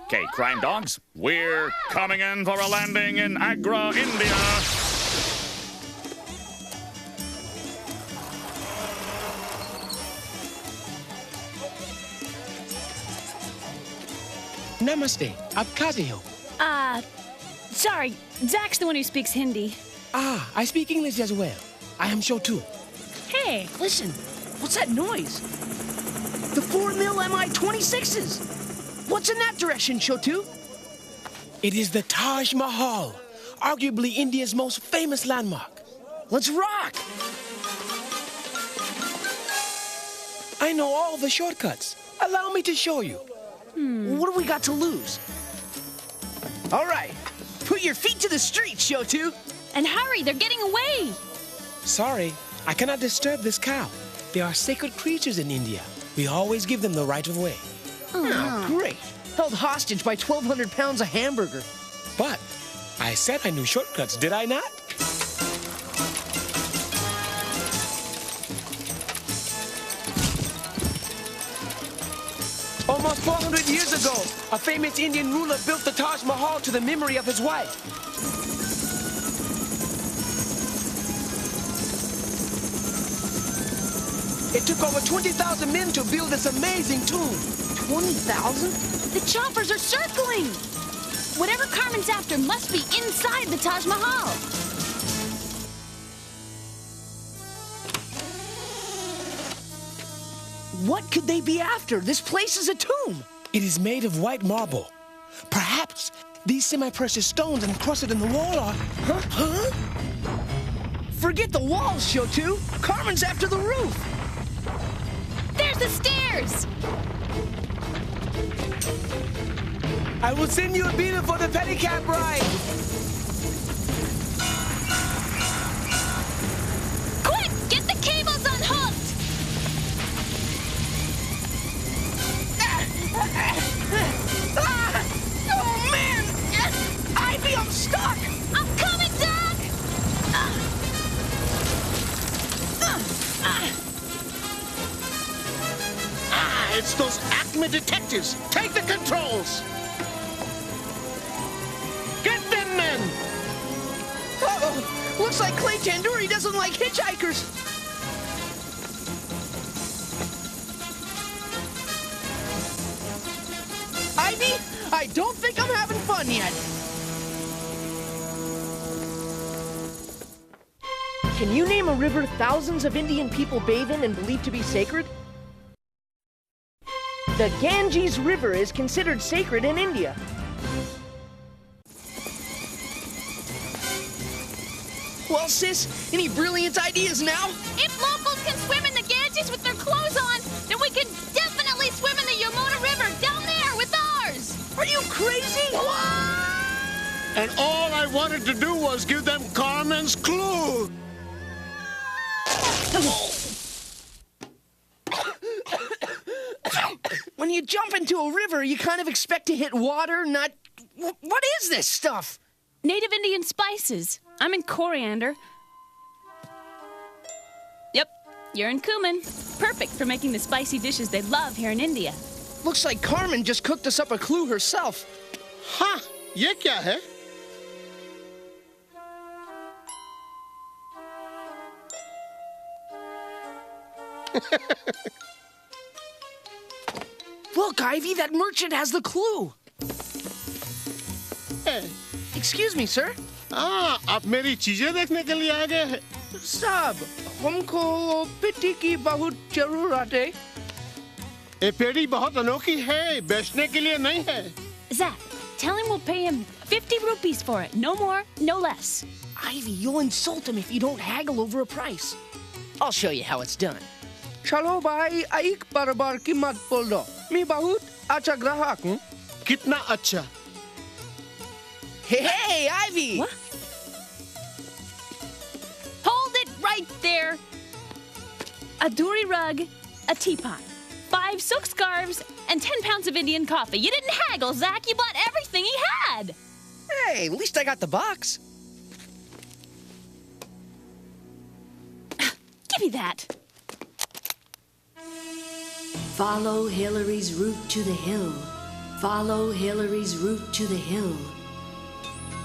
Okay, crime dogs, we're coming in for a landing in Agra, India. Namaste. Abkhazio. Sorry. Zach's the one who speaks Hindi. I speak English as well. I am Shotu. Hey, listen. What's that noise? The 4 Mill Mi-26s. What's in that direction, Shotu? It is the Taj Mahal, arguably India's most famous landmark. Let's rock! I know all the shortcuts. Allow me to show you. What do we got to lose? All right, put your feet to the street, Shotu. And hurry, they're getting away. Sorry, I cannot disturb this cow. They are sacred creatures in India. We always give them the right of way. Oh, great. Held hostage by 1,200 pounds of hamburger. But I said I knew shortcuts, did I not? Almost 400 years ago, a famous Indian ruler built the Taj Mahal to the memory of his wife. It took over 20,000 men to build this amazing tomb. 20,000? The choppers are circling. Whatever Carmen's after must be inside the Taj Mahal. What could they be after? This place is a tomb. It is made of white marble. Perhaps these semi-precious stones encrusted in the wall are... Huh? Forget the walls, Shotu. Carmen's after the roof. There's the stairs! I will send you a beater for the pedicab ride. Quick! Get the cables unhooked! Oh, man! Ivy, I'm stuck! I'm coming, Doc! It's those Acme detectives. Take the controls. Get them men. Uh-oh. Looks like Clay Tandoori doesn't like hitchhikers. Ivy, I don't think I'm having fun yet. Can you name a river thousands of Indian people bathe in and believe to be sacred? The Ganges River is considered sacred in India. Well, sis, any brilliant ideas now? If locals can swim in the Ganges with their clothes on, then we can definitely swim in the Yamuna River down there with ours! Are you crazy? And all I wanted to do was give them Carmen's clue. When you jump into a river, you kind of expect to hit water, not... What is this stuff? Native Indian spices. I'm in coriander. Yep, you're in cumin. Perfect for making the spicy dishes they love here in India. Looks like Carmen just cooked us up a clue herself. Huh? Ye kya hai? Look, Ivy, that merchant has the clue. Hey. Excuse me, sir. आप मेरी चीजें देखने के लिए आ गए हैं? साहब, हमको पेटी की बहुत जरूरत है। ये पेटी बहुत अनोखी है, बेचने के लिए नहीं है। Zach, tell him we'll pay him 50 rupees for it. No more, no less. Ivy, you'll insult him if you don't haggle over a price. I'll show you how it's done. चलो भाई, एक बराबर कीमत बोल दो। मैं बहुत अच्छा ग्राहक हूँ। कितना अच्छा? Hey, Ivy! What? Hold it right there. A doori rug, a teapot, 5 silk scarves, and 10 pounds of Indian coffee. You didn't haggle, Zach. You bought everything he had. Hey, at least I got the box. Give me that. Follow Hillary's route to the hill. Follow Hillary's route to the hill.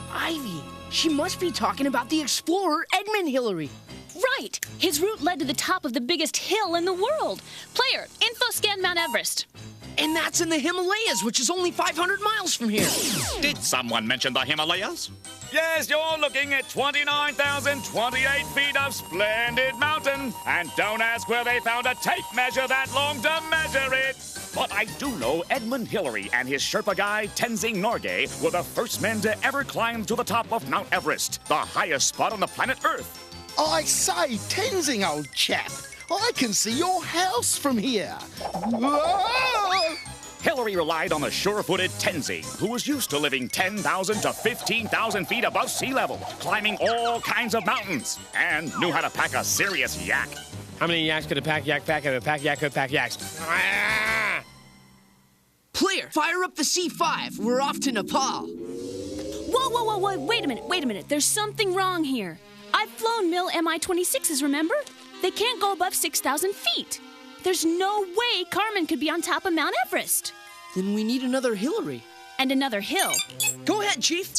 Ivy, she must be talking about the explorer Edmund Hillary. Right. His route led to the top of the biggest hill in the world. Player, info scan Mount Everest. And that's in the Himalayas, which is only 500 miles from here. Did someone mention the Himalayas? Yes, you're looking at 29,028 feet of splendid mountain. And don't ask where they found a tape measure that long to measure it. But I do know Edmund Hillary and his Sherpa guide Tenzing Norgay were the first men to ever climb to the top of Mount Everest, the highest spot on the planet Earth. I say, Tenzing, old chap, I can see your house from here. Whoa! Hillary relied on the sure-footed Tenzing, who was used to living 10,000 to 15,000 feet above sea level, climbing all kinds of mountains, and knew how to pack a serious yak. How many yaks could a pack yak pack, and a pack yak could pack yaks? Player, fire up the C5. We're off to Nepal. Whoa, wait a minute. There's something wrong here. I've flown Mill Mi-26s, remember? They can't go above 6,000 feet. There's no way Carmen could be on top of Mount Everest. Then we need another Hillary. And another hill. Go ahead, Chief.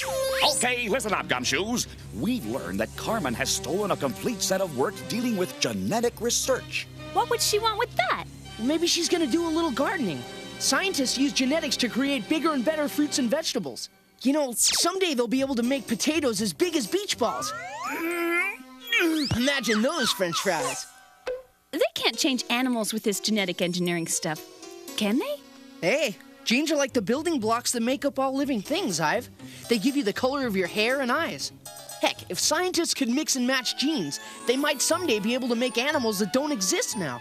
Okay, listen up, gumshoes. We've learned that Carmen has stolen a complete set of work dealing with genetic research. What would she want with that? Maybe she's gonna do a little gardening. Scientists use genetics to create bigger and better fruits and vegetables. You know, someday they'll be able to make potatoes as big as beach balls. Imagine those French fries. They can't can't change animals with this genetic engineering stuff, can they? Hey, genes are like the building blocks that make up all living things, Ive. They give you the color of your hair and eyes. Heck, if scientists could mix and match genes, they might someday be able to make animals that don't exist now.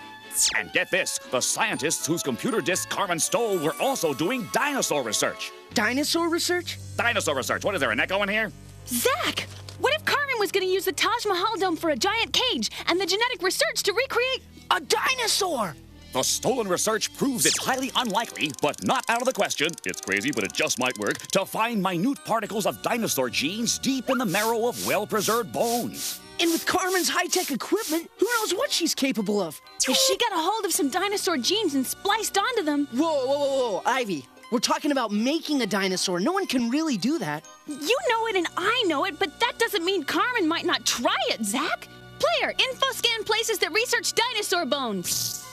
And get this, the scientists whose computer disk Carmen stole were also doing dinosaur research. Dinosaur research? Dinosaur research. What is there, an echo in here? Zach! What if Carmen was going to use the Taj Mahal dome for a giant cage and the genetic research to recreate a dinosaur? The stolen research proves it's highly unlikely, but not out of the question, it's crazy but it just might work, to find minute particles of dinosaur genes deep in the marrow of well-preserved bones. And with Carmen's high-tech equipment, who knows what she's capable of? If she got a hold of some dinosaur genes and spliced onto them... Whoa, Ivy. We're talking about making a dinosaur. No one can really do that. You know it and I know it, but that doesn't mean Carmen might not try it, Zach. Player, info scan places that research dinosaur bones.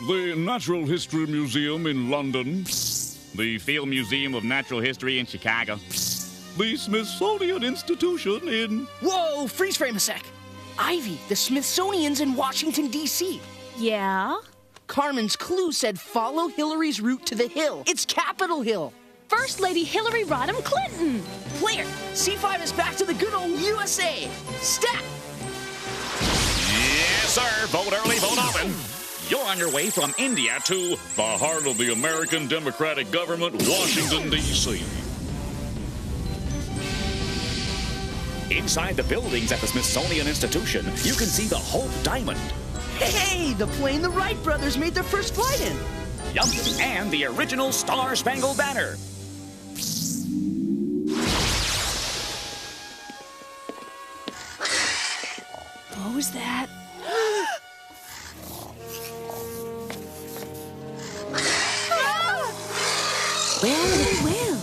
The Natural History Museum in London. The Field Museum of Natural History in Chicago. The Smithsonian Institution in... Whoa, freeze frame a sec. Ivy, the Smithsonian's in Washington, D.C. Yeah? Carmen's clue said follow Hillary's route to the Hill. It's Capitol Hill. First Lady Hillary Rodham Clinton. Player, C5 is back to the good old USA. Stat! Yes, sir. Vote early, vote often. You're on your way from India to the heart of the American Democratic Government, Washington, D.C. Inside the buildings at the Smithsonian Institution, you can see the Hope Diamond. Hey, the plane the Wright brothers made their first flight in. Yup, and the original Star-Spangled Banner. What was that? Well.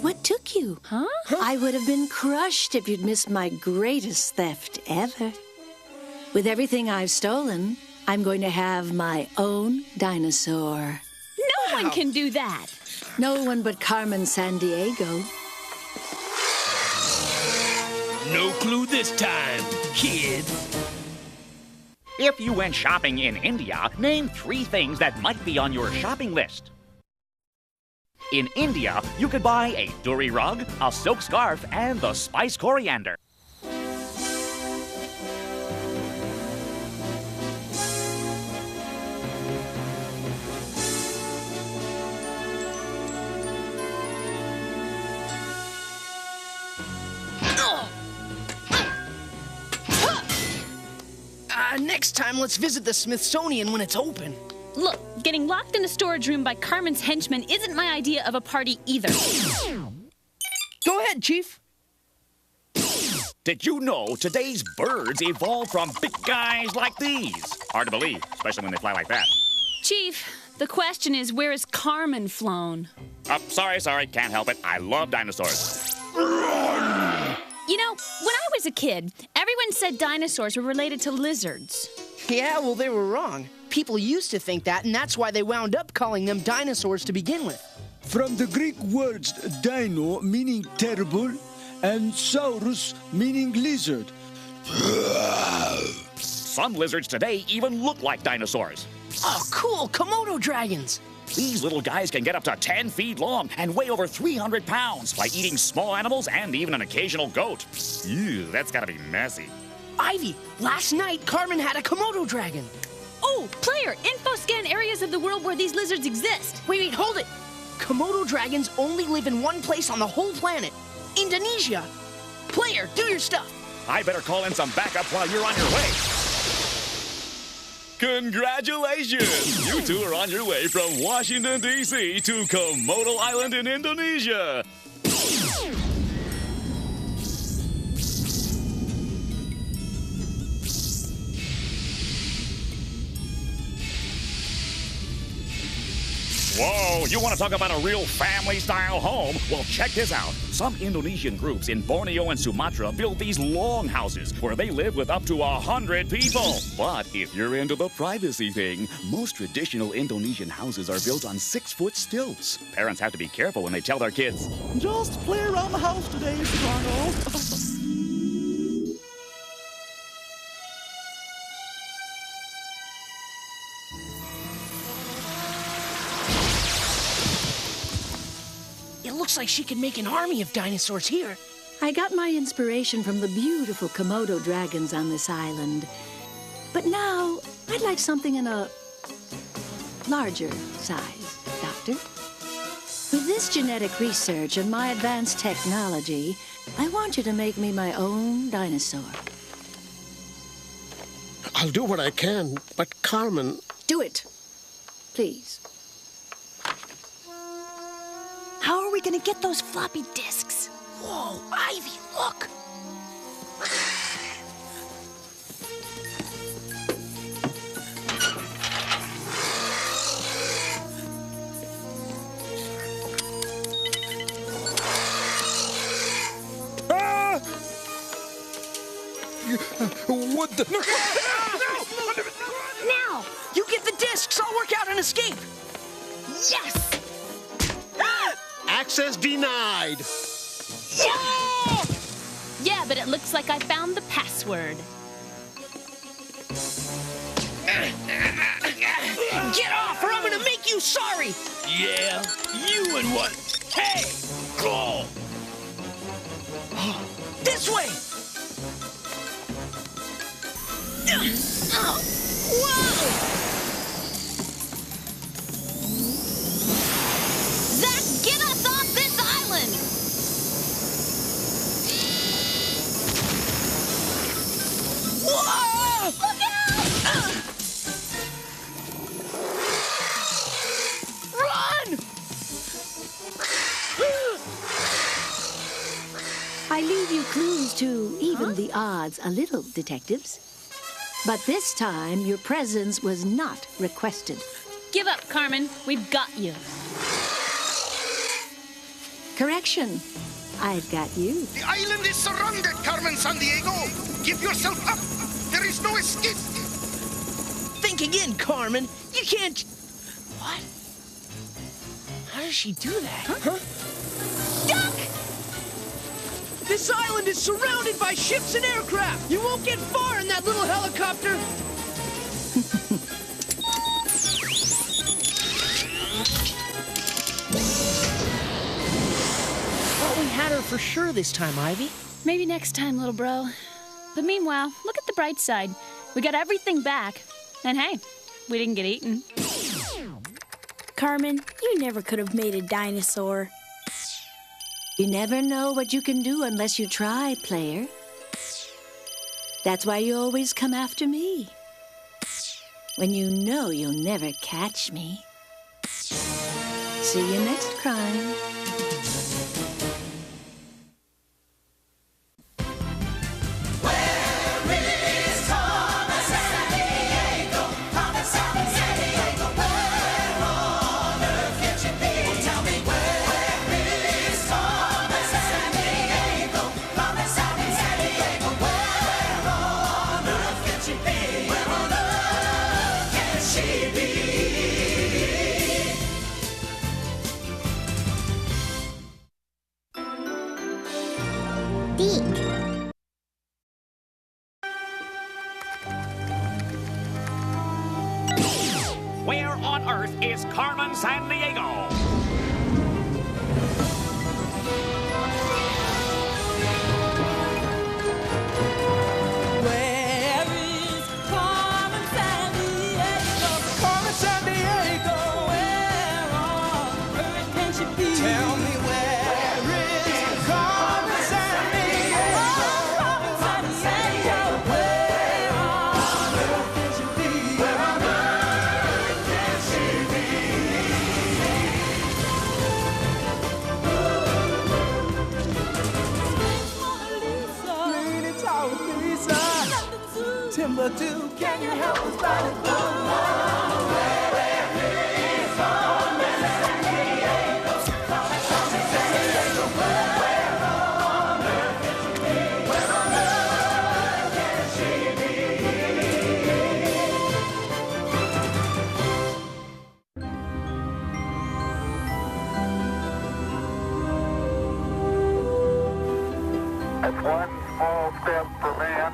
What took you? Huh? I would have been crushed if you'd missed my greatest theft ever. With everything I've stolen, I'm going to have my own dinosaur. No one can do that. No one but Carmen Sandiego. No clue this time, kid. If you went shopping in India, name 3 things that might be on your shopping list. In India, you could buy a duri rug, a silk scarf, and the spice coriander. Next time, let's visit the Smithsonian when it's open. Look, getting locked in a storage room by Carmen's henchmen isn't my idea of a party either. Go ahead, Chief. Did you know today's birds evolved from big guys like these? Hard to believe, especially when they fly like that. Chief, the question is, where is Carmen flown? Oh, sorry, can't help it. I love dinosaurs. You know, when I was a kid, everyone said dinosaurs were related to lizards. Yeah, well, they were wrong. People used to think that, and that's why they wound up calling them dinosaurs to begin with. From the Greek words dino, meaning terrible, and saurus, meaning lizard. Some lizards today even look like dinosaurs. Oh, cool, Komodo dragons. These little guys can get up to 10 feet long and weigh over 300 pounds by eating small animals and even an occasional goat. Ew, that's gotta be messy. Ivy, last night Carmen had a Komodo dragon. Oh, player, info scan areas of the world where these lizards exist. Wait, hold it. Komodo dragons only live in one place on the whole planet, Indonesia. Player, do your stuff. I better call in some backup while you're on your way. Congratulations! You two are on your way from Washington, D.C. to Komodo Island in Indonesia. Whoa, you want to talk about a real family-style home? Well, check this out. Some Indonesian groups in Borneo and Sumatra build these long houses where they live with up to 100 people. But if you're into the privacy thing, most traditional Indonesian houses are built on 6-foot stilts. Parents have to be careful when they tell their kids, "Just play around the house today, Soprano." looks like she could make an army of dinosaurs here. I got my inspiration from the beautiful Komodo dragons on this island. But now, I'd like something in a larger size, Doctor. With this genetic research and my advanced technology, I want you to make me my own dinosaur. I'll do what I can, but Carmen... Do it, please. How are we gonna get those floppy disks? Whoa, Ivy, look! What the... No! Now! You get the discs, I'll work out an escape! Yes! Access denied! Yeah, but it looks like I found the password. Get off, or I'm gonna make you sorry! Yeah? You and what? Hey! Go! This way! Whoa! Zach, get us off this island! Whoa! Look out! Run! I leave you clues to even the odds a little, detectives. But this time, your presence was not requested. Give up, Carmen. We've got you. Correction. I've got you. The island is surrounded, Carmen Sandiego. Give yourself up. There is no escape. Think again, Carmen. You can't... What? How does she do that? Huh? Duck! This island is surrounded by ships and aircraft. You won't get far in that little helicopter. Thought we had her for sure this time, Ivy. Maybe next time, little bro. But meanwhile, look at the bright side. We got everything back. And hey, we didn't get eaten. Carmen, you never could have made a dinosaur. You never know what you can do unless you try, player. That's why you always come after me. When you know you'll never catch me. See you next crime. Where on earth is Carmen Sandiego? Where is Carmen Sandiego? Carmen Sandiego, where on earth can she be? Tell me where is Carmen Sandiego? Carmen Sandiego, where on earth can she be? Where on earth can she be? Pretty tall Lisa, Timbuktu, can you help us find a good one? Where is Carmen Sandiego? Carmen Sandiego, where on earth can she be? Where on earth can she be? That's one small step for man.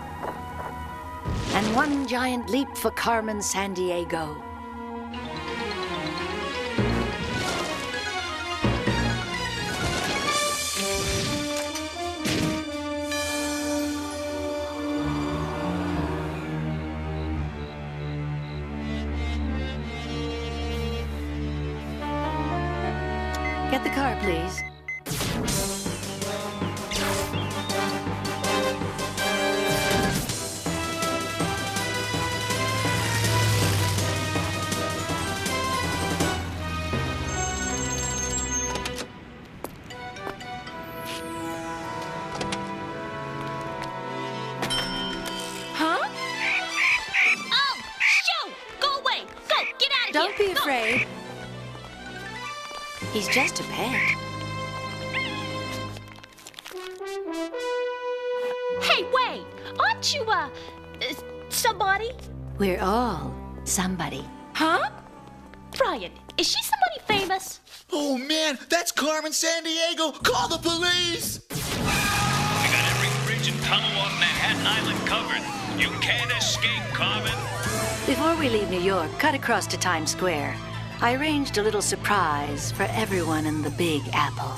And one giant leap for Carmen Sandiego. Get the car, please. Don't be afraid. He's just a pet. Hey, wait! Aren't you, somebody? We're all somebody. Huh? Brian, is she somebody famous? Oh, man, that's Carmen Sandiego! Call the police! We got every bridge and tunnel on Manhattan Island covered. You can't escape, Carmen. Before we leave New York, cut across to Times Square. I arranged a little surprise for everyone in the Big Apple.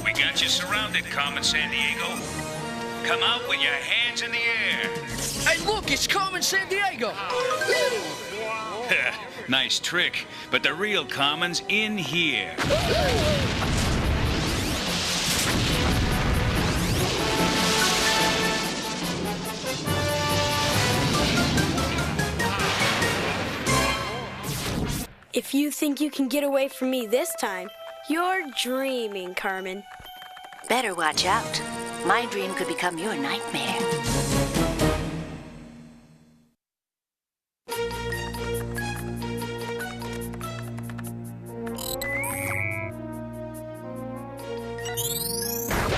We got you surrounded, Carmen Sandiego. Come out with your hands in the air. Hey, look, it's Carmen Sandiego. Nice trick, but the real Carmen's in here. If you think you can get away from me this time, you're dreaming, Carmen. Better watch out. My dream could become your nightmare.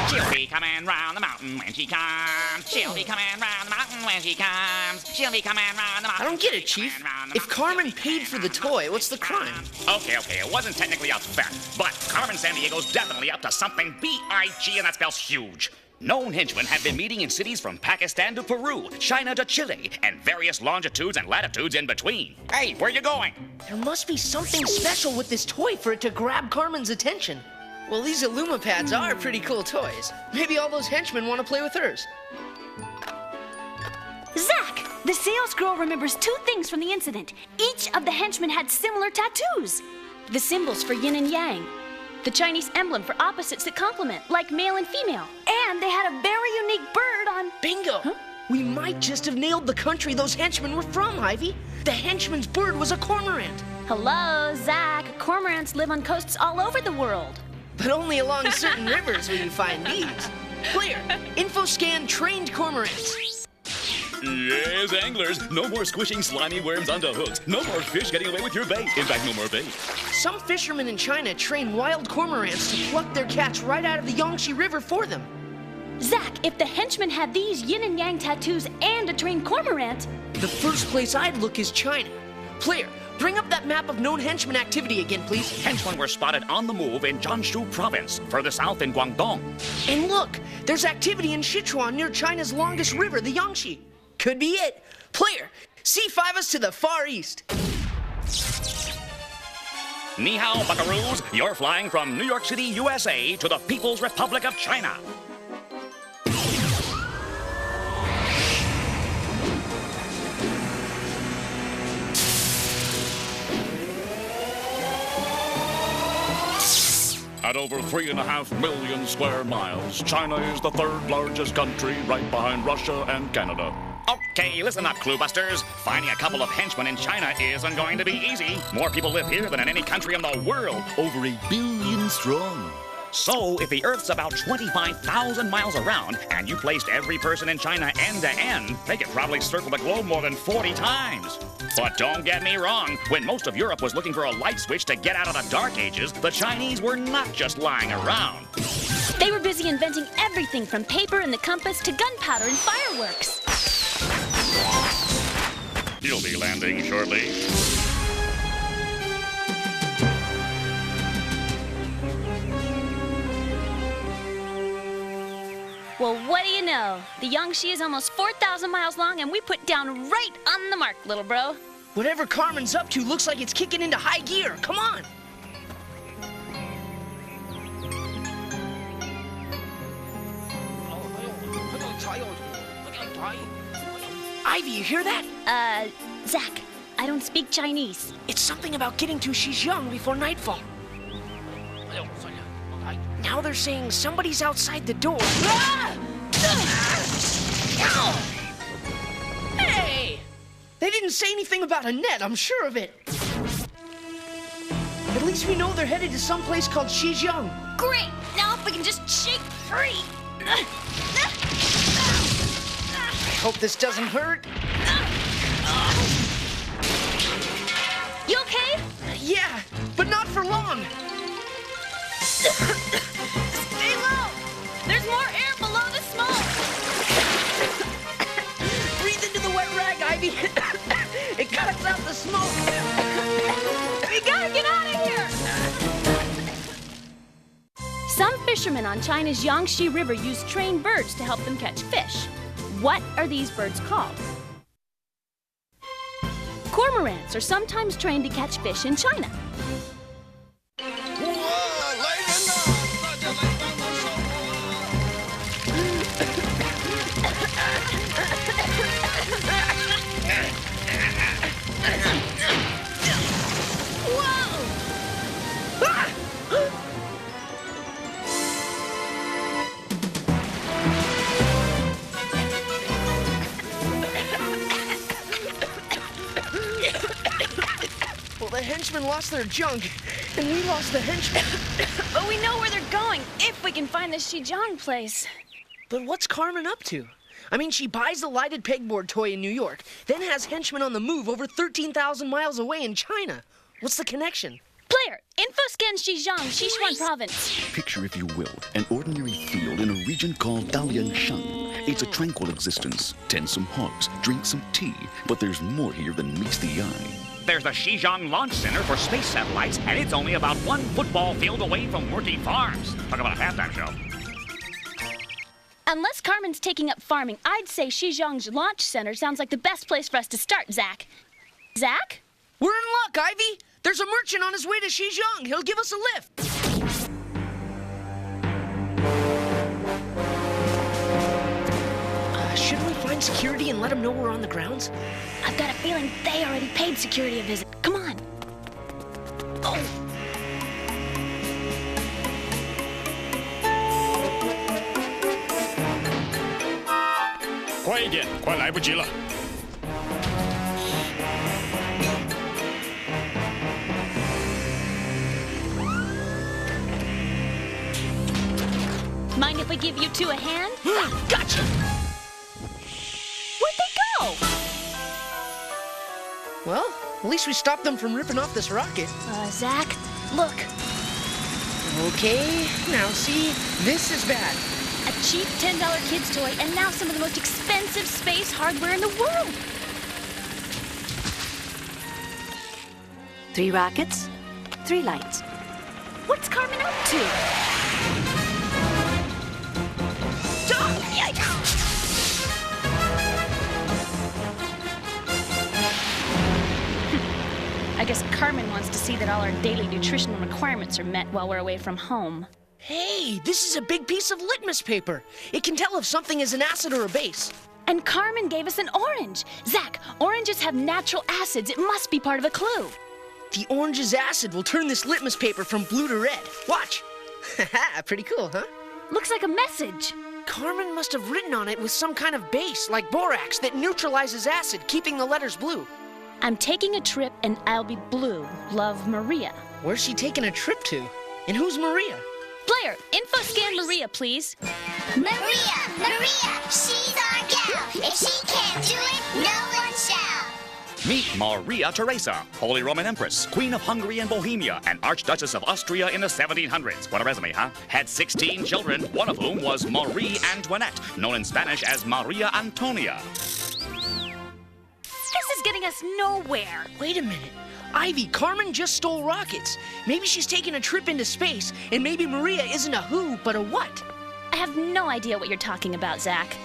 She'll be coming round the mountain when she comes. She'll be coming round the mountain when she comes. She'll be coming round the mountain. I don't get it, Chief. If Carmen paid for the toy, what's the crime? Okay, it wasn't technically a theft, but Carmen Sandiego's definitely up to something B-I-G, and that spells huge. Known henchmen have been meeting in cities from Pakistan to Peru, China to Chile, and various longitudes and latitudes in between. Hey, where you going? There must be something special with this toy for it to grab Carmen's attention. Well, these Illumipads are pretty cool toys. Maybe all those henchmen want to play with hers. Zach, the sales girl remembers 2 things from the incident. Each of the henchmen had similar tattoos. The symbols for yin and yang. The Chinese emblem for opposites that complement, like male and female. And they had a very unique bird on... Bingo! Huh? We might just have nailed the country those henchmen were from, Ivy. The henchman's bird was a cormorant. Hello, Zach. Cormorants live on coasts all over the world. But only along certain rivers will you find these. Clear. Infoscan trained cormorants. Yes, anglers. No more squishing slimy worms onto hooks. No more fish getting away with your bait. In fact, no more bait. Some fishermen in China train wild cormorants to pluck their catch right out of the Yangtze River for them. Zach, if the henchmen had these yin and yang tattoos and a trained cormorant... The first place I'd look is China. Player, bring up that map of known henchman activity again, please. Henchmen were spotted on the move in Jiangsu province, further south in Guangdong. And look, there's activity in Sichuan near China's longest river, the Yangtze. Could be it. Player, C5 us to the far east. Ni hao, buckaroos. You're flying from New York City, USA to the People's Republic of China. At over 3.5 million square miles, China is the 3rd largest country, right behind Russia and Canada. Okay, listen up, cluebusters. Finding a couple of henchmen in China isn't going to be easy. More people live here than in any country in the world, over 1 billion strong. So, if the Earth's about 25,000 miles around, and you placed every person in China end to end, they could probably circle the globe more than 40 times. But don't get me wrong, when most of Europe was looking for a light switch to get out of the Dark Ages, the Chinese were not just lying around. They were busy inventing everything from paper and the compass to gunpowder and fireworks. You'll be landing shortly. Well, what do you know? The Yangtze is almost 4,000 miles long, and we put down right on the mark, little bro. Whatever Carmen's up to looks like it's kicking into high gear. Come on. Ivy, you hear that? Zach, I don't speak Chinese. It's something about getting to Xizang before nightfall. Now they're saying somebody's outside the door. Hey! They didn't say anything about a net, I'm sure of it. At least we know they're headed to some place called Xizang. Great! Now if we can just shake free. I hope this doesn't hurt. You okay? Yeah, but not for long. Stay low! There's more air below the smoke! Breathe into the wet rag, Ivy. It cuts out the smoke. We gotta get out of here! Some fishermen on China's Yangtze River use trained birds to help them catch fish. What are these birds called? Cormorants are sometimes trained to catch fish in China. Well, the henchmen lost their junk, and we lost the henchmen. But we know where they're going, if we can find the Xizang place. But what's Carmen up to? I mean, she buys the lighted pegboard toy in New York, then has henchmen on the move over 13,000 miles away in China. What's the connection? Player, info scan Xizang, Sichuan province. Picture, if you will, an ordinary field in a region called Dalianshan. It's a tranquil existence. Tend some hogs, drink some tea, but there's more here than meets the eye. There's the Xizang Launch Center for space satellites, and it's only about 1 football field away from working farms. Talk about a halftime show. Unless Carmen's taking up farming, I'd say Xizang's Launch Center sounds like the best place for us to start, Zach. Zach? We're in luck, Ivy. There's a merchant on his way to Xizang. He'll give us a lift. Shouldn't we find security and let them know we're on the grounds? I've got a feeling they already paid security a visit. Come on. Oh. 快一点，快来不及了。 Mind if we give you two a hand? Gotcha! Where'd they go? Well, at least we stopped them from ripping off this rocket. Zach, look. Okay, now see, this is bad. A cheap $10 kid's toy, and now some of the most expensive space hardware in the world. 3 rockets, 3 lights. What's Carmen up to? I guess Carmen wants to see that all our daily nutritional requirements are met while we're away from home. Hey, this is a big piece of litmus paper. It can tell if something is an acid or a base. And Carmen gave us an orange. Zach, oranges have natural acids. It must be part of a clue. The orange's acid will turn this litmus paper from blue to red. Watch. Haha, pretty cool, huh? Looks like a message. Carmen must have written on it with some kind of base, like borax, that neutralizes acid, keeping the letters blue. I'm taking a trip and I'll be blue. Love, Maria. Where's she taking a trip to? And who's Maria? Player, info scan Maria, please. Maria, she's our gal. If she can't do it, no one shall. Meet Maria Theresa, Holy Roman Empress, Queen of Hungary and Bohemia, and Archduchess of Austria in the 1700s. What a resume, huh? Had 16 children, one of whom was Marie Antoinette, known in Spanish as Maria Antonia. This is getting us nowhere. Wait a minute. Ivy, Carmen just stole rockets. Maybe she's taking a trip into space, and maybe Maria isn't a who, but a what. I have no idea what you're talking about, Zach.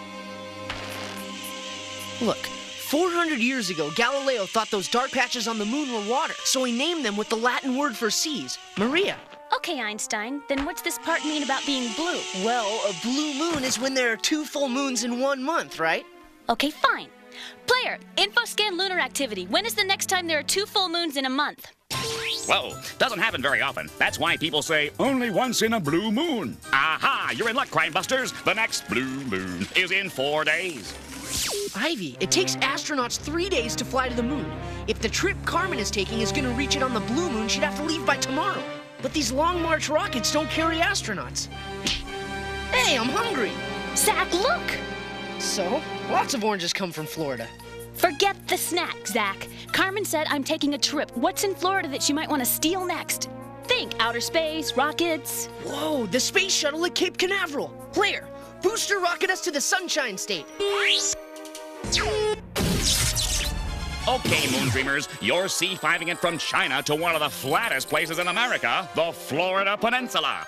Look, 400 years ago, Galileo thought those dark patches on the moon were water, so he named them with the Latin word for seas, Maria. Okay, Einstein, then what's this part mean about being blue? Well, a blue moon is when there are 2 full moons in 1 month, right? Okay, fine. Player, info scan lunar activity. When is the next time there are 2 full moons in a month? Whoa, doesn't happen very often. That's why people say only once in a blue moon. Aha, you're in luck, Crime Busters. The next blue moon is in 4 days. Ivy, it takes astronauts 3 days to fly to the moon. If the trip Carmen is taking is gonna reach it on the blue moon, she'd have to leave by tomorrow. But these Long March rockets don't carry astronauts. Hey, I'm hungry. Zach, look! So, lots of oranges come from Florida. Forget the snack, Zach. Carmen said I'm taking a trip. What's in Florida that she might want to steal next? Think outer space, rockets. Whoa, the space shuttle at Cape Canaveral. Player, booster rocket us to the Sunshine State. Okay, Moon Dreamers, you're C5ing it from China to one of the flattest places in America, the Florida Peninsula.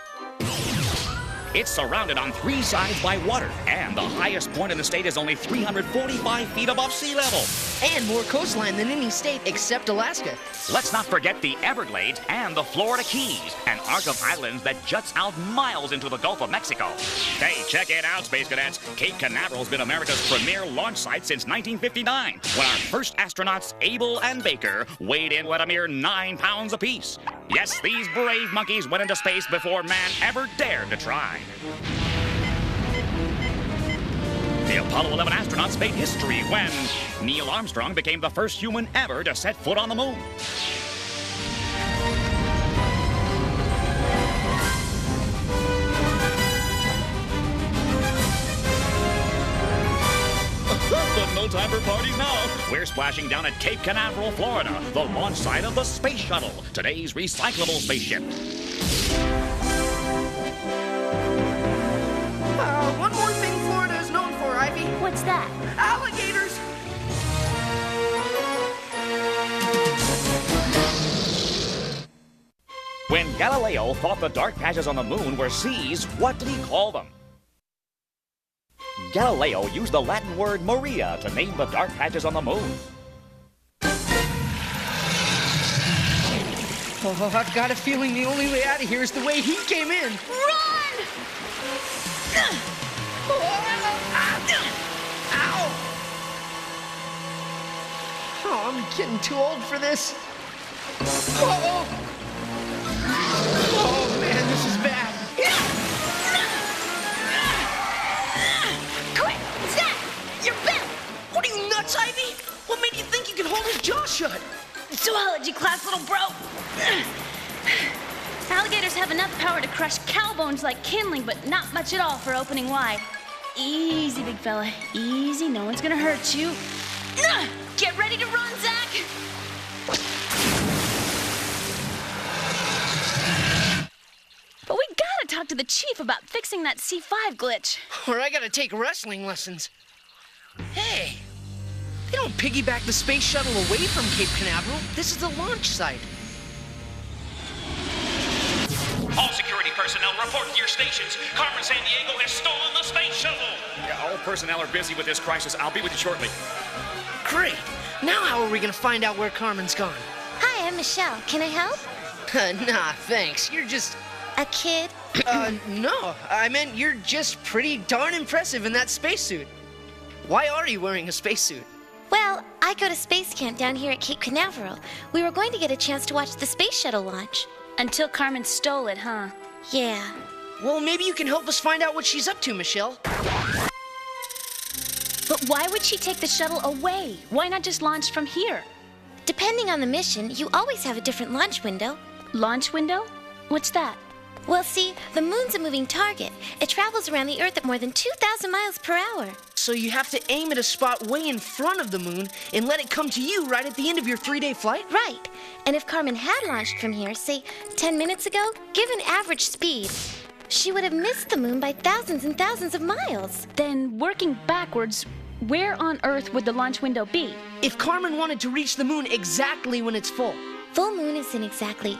It's surrounded on 3 sides by water, and the highest point in the state is only 345 feet above sea level. And more coastline than any state except Alaska. Let's not forget the Everglades and the Florida Keys, an arc of islands that juts out miles into the Gulf of Mexico. Hey, check it out, Space Cadets. Cape Canaveral's been America's premier launch site since 1959, when our first astronauts, Abel and Baker, weighed in at a mere 9 pounds apiece. Yes, these brave monkeys went into space before man ever dared to try. The Apollo 11 astronauts made history when Neil Armstrong became the first human ever to set foot on the moon. But no time for parties now. We're splashing down at Cape Canaveral, Florida, the launch site of the Space Shuttle, today's recyclable spaceship. One more thing Florida is known for, Ivy. What's that? Alligators. When Galileo thought the dark patches on the moon were seas, what did he call them? Galileo used the Latin word Maria to name the dark patches on the moon. Oh, I've got a feeling the only way out of here is the way he came in. Run! Ow! Oh, I'm getting too old for this. Oh, man, this is bad. Quick, Zach! You're bent! What are you, nuts, Ivy? What made you think you could hold his jaw shut? Zoology class, little bro. Alligators have enough power to crush cow bones like kindling, but not much at all for opening wide. Easy, big fella. Easy, no one's gonna hurt you. Get ready to run, Zach! But we gotta talk to the chief about fixing that C5 glitch. Or I gotta take wrestling lessons. Hey, they don't piggyback the space shuttle away from Cape Canaveral. This is the launch site. All security personnel, report to your stations. Carmen Sandiego has stolen the space shuttle. Yeah, all personnel are busy with this crisis. I'll be with you shortly. Great. Now how are we gonna find out where Carmen's gone? Hi, I'm Michelle. Can I help? Nah, thanks. You're just... A kid? No. I meant you're just pretty darn impressive in that spacesuit. Why are you wearing a spacesuit? Well, I go to space camp down here at Cape Canaveral. We were going to get a chance to watch the space shuttle launch. Until Carmen stole it, huh? Yeah. Well, maybe you can help us find out what she's up to, Michelle. But why would she take the shuttle away? Why not just launch from here? Depending on the mission, you always have a different launch window. Launch window? What's that? Well, see, the moon's a moving target. It travels around the Earth at more than 2,000 miles per hour. So you have to aim at a spot way in front of the moon and let it come to you right at the end of your 3-day flight? Right. And if Carmen had launched from here, say, 10 minutes ago, given average speed, she would have missed the moon by thousands and thousands of miles. Then, working backwards, where on Earth would the launch window be? If Carmen wanted to reach the moon exactly when it's full. Full moon is in exactly,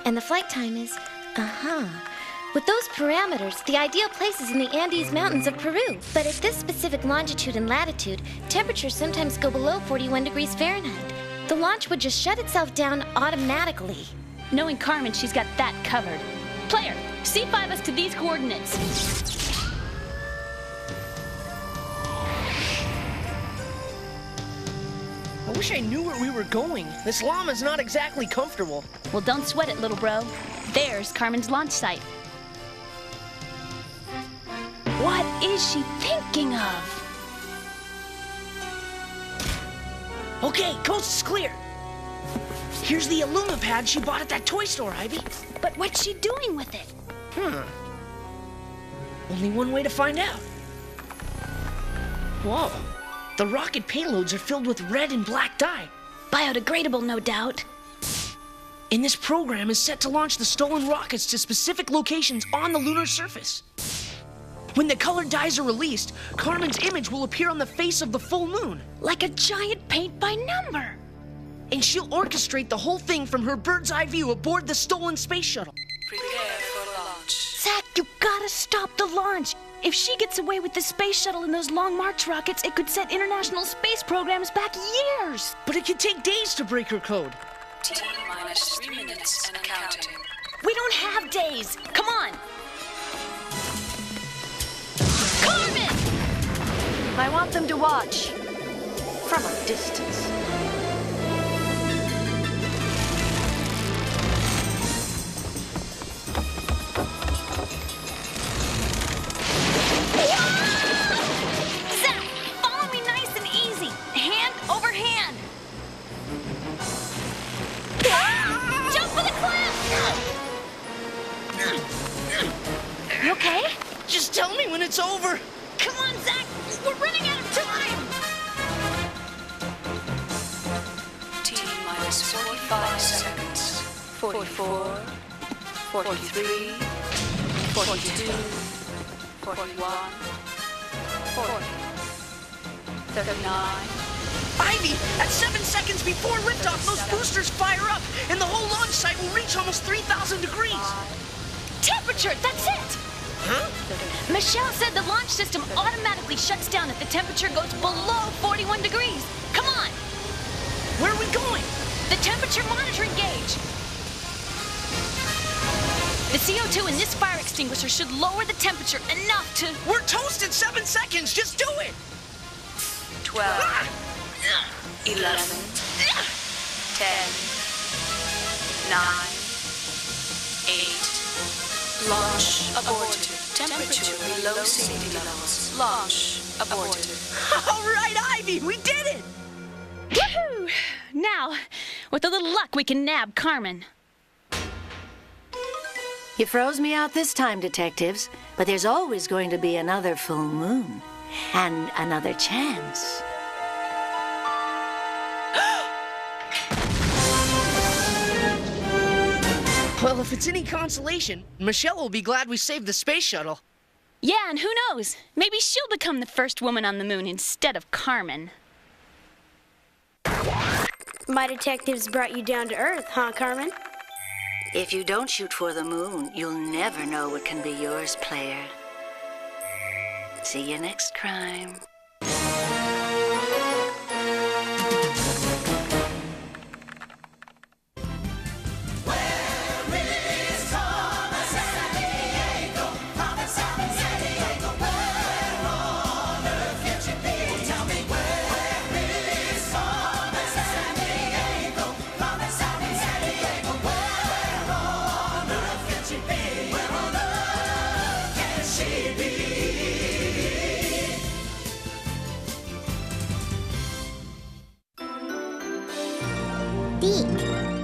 and the flight time is, With those parameters, the ideal place is in the Andes Mountains of Peru. But at this specific longitude and latitude, temperatures sometimes go below 41 degrees Fahrenheit. The launch would just shut itself down automatically. Knowing Carmen, she's got that covered. Player, C5 us to these coordinates. wish I knew where we were going. This llama's not exactly comfortable. Well, don't sweat it, little bro. There's Carmen's launch site. What is she thinking of? Okay, coast is clear. Here's the Illumipad she bought at that toy store, Ivy. But what's she doing with it? Only one way to find out. Whoa. The rocket payloads are filled with red and black dye. Biodegradable, no doubt. And this program is set to launch the stolen rockets to specific locations on the lunar surface. When the colored dyes are released, Carmen's image will appear on the face of the full moon. Like a giant paint by number. And she'll orchestrate the whole thing from her bird's eye view aboard the stolen space shuttle. Prepare for launch. Zach, you gotta stop the launch. If she gets away with the space shuttle and those long March rockets, it could set international space programs back years. But it could take days to break her code. T-minus 3 minutes and counting. We don't have days. Come on. Carmen! I want them to watch from a distance. Zach, follow me nice and easy. Hand over hand. Jump for the cliff! You okay? Just tell me when it's over. Come on, Zach. We're running out of time. T-minus 45 seconds. 44, 43, 42, 41, 40, 39. Ivy, at 7 seconds before liftoff, those boosters fire up, and the whole launch site will reach almost 3,000 degrees. Temperature, that's it. Huh? Michelle said the launch system automatically shuts down if the temperature goes below 41 degrees. Come on. Where are we going? The temperature monitoring gauge. The CO2 in this fire extinguisher should lower the temperature enough to... We're toast in 7 seconds. Just do it. 12, 11, 10, 9, 8. Launch aborted. Temperature below safety levels. Launch aborted. All right, Ivy, we did it! Woohoo! Now, with a little luck, we can nab Carmen. You froze me out this time, detectives, but there's always going to be another full moon and another chance. Well, if it's any consolation, Michelle will be glad we saved the space shuttle. Yeah, and who knows? Maybe she'll become the first woman on the moon instead of Carmen. My detectives brought you down to Earth, huh, Carmen? If you don't shoot for the moon, you'll never know what can be yours, player. See you next crime. Deke.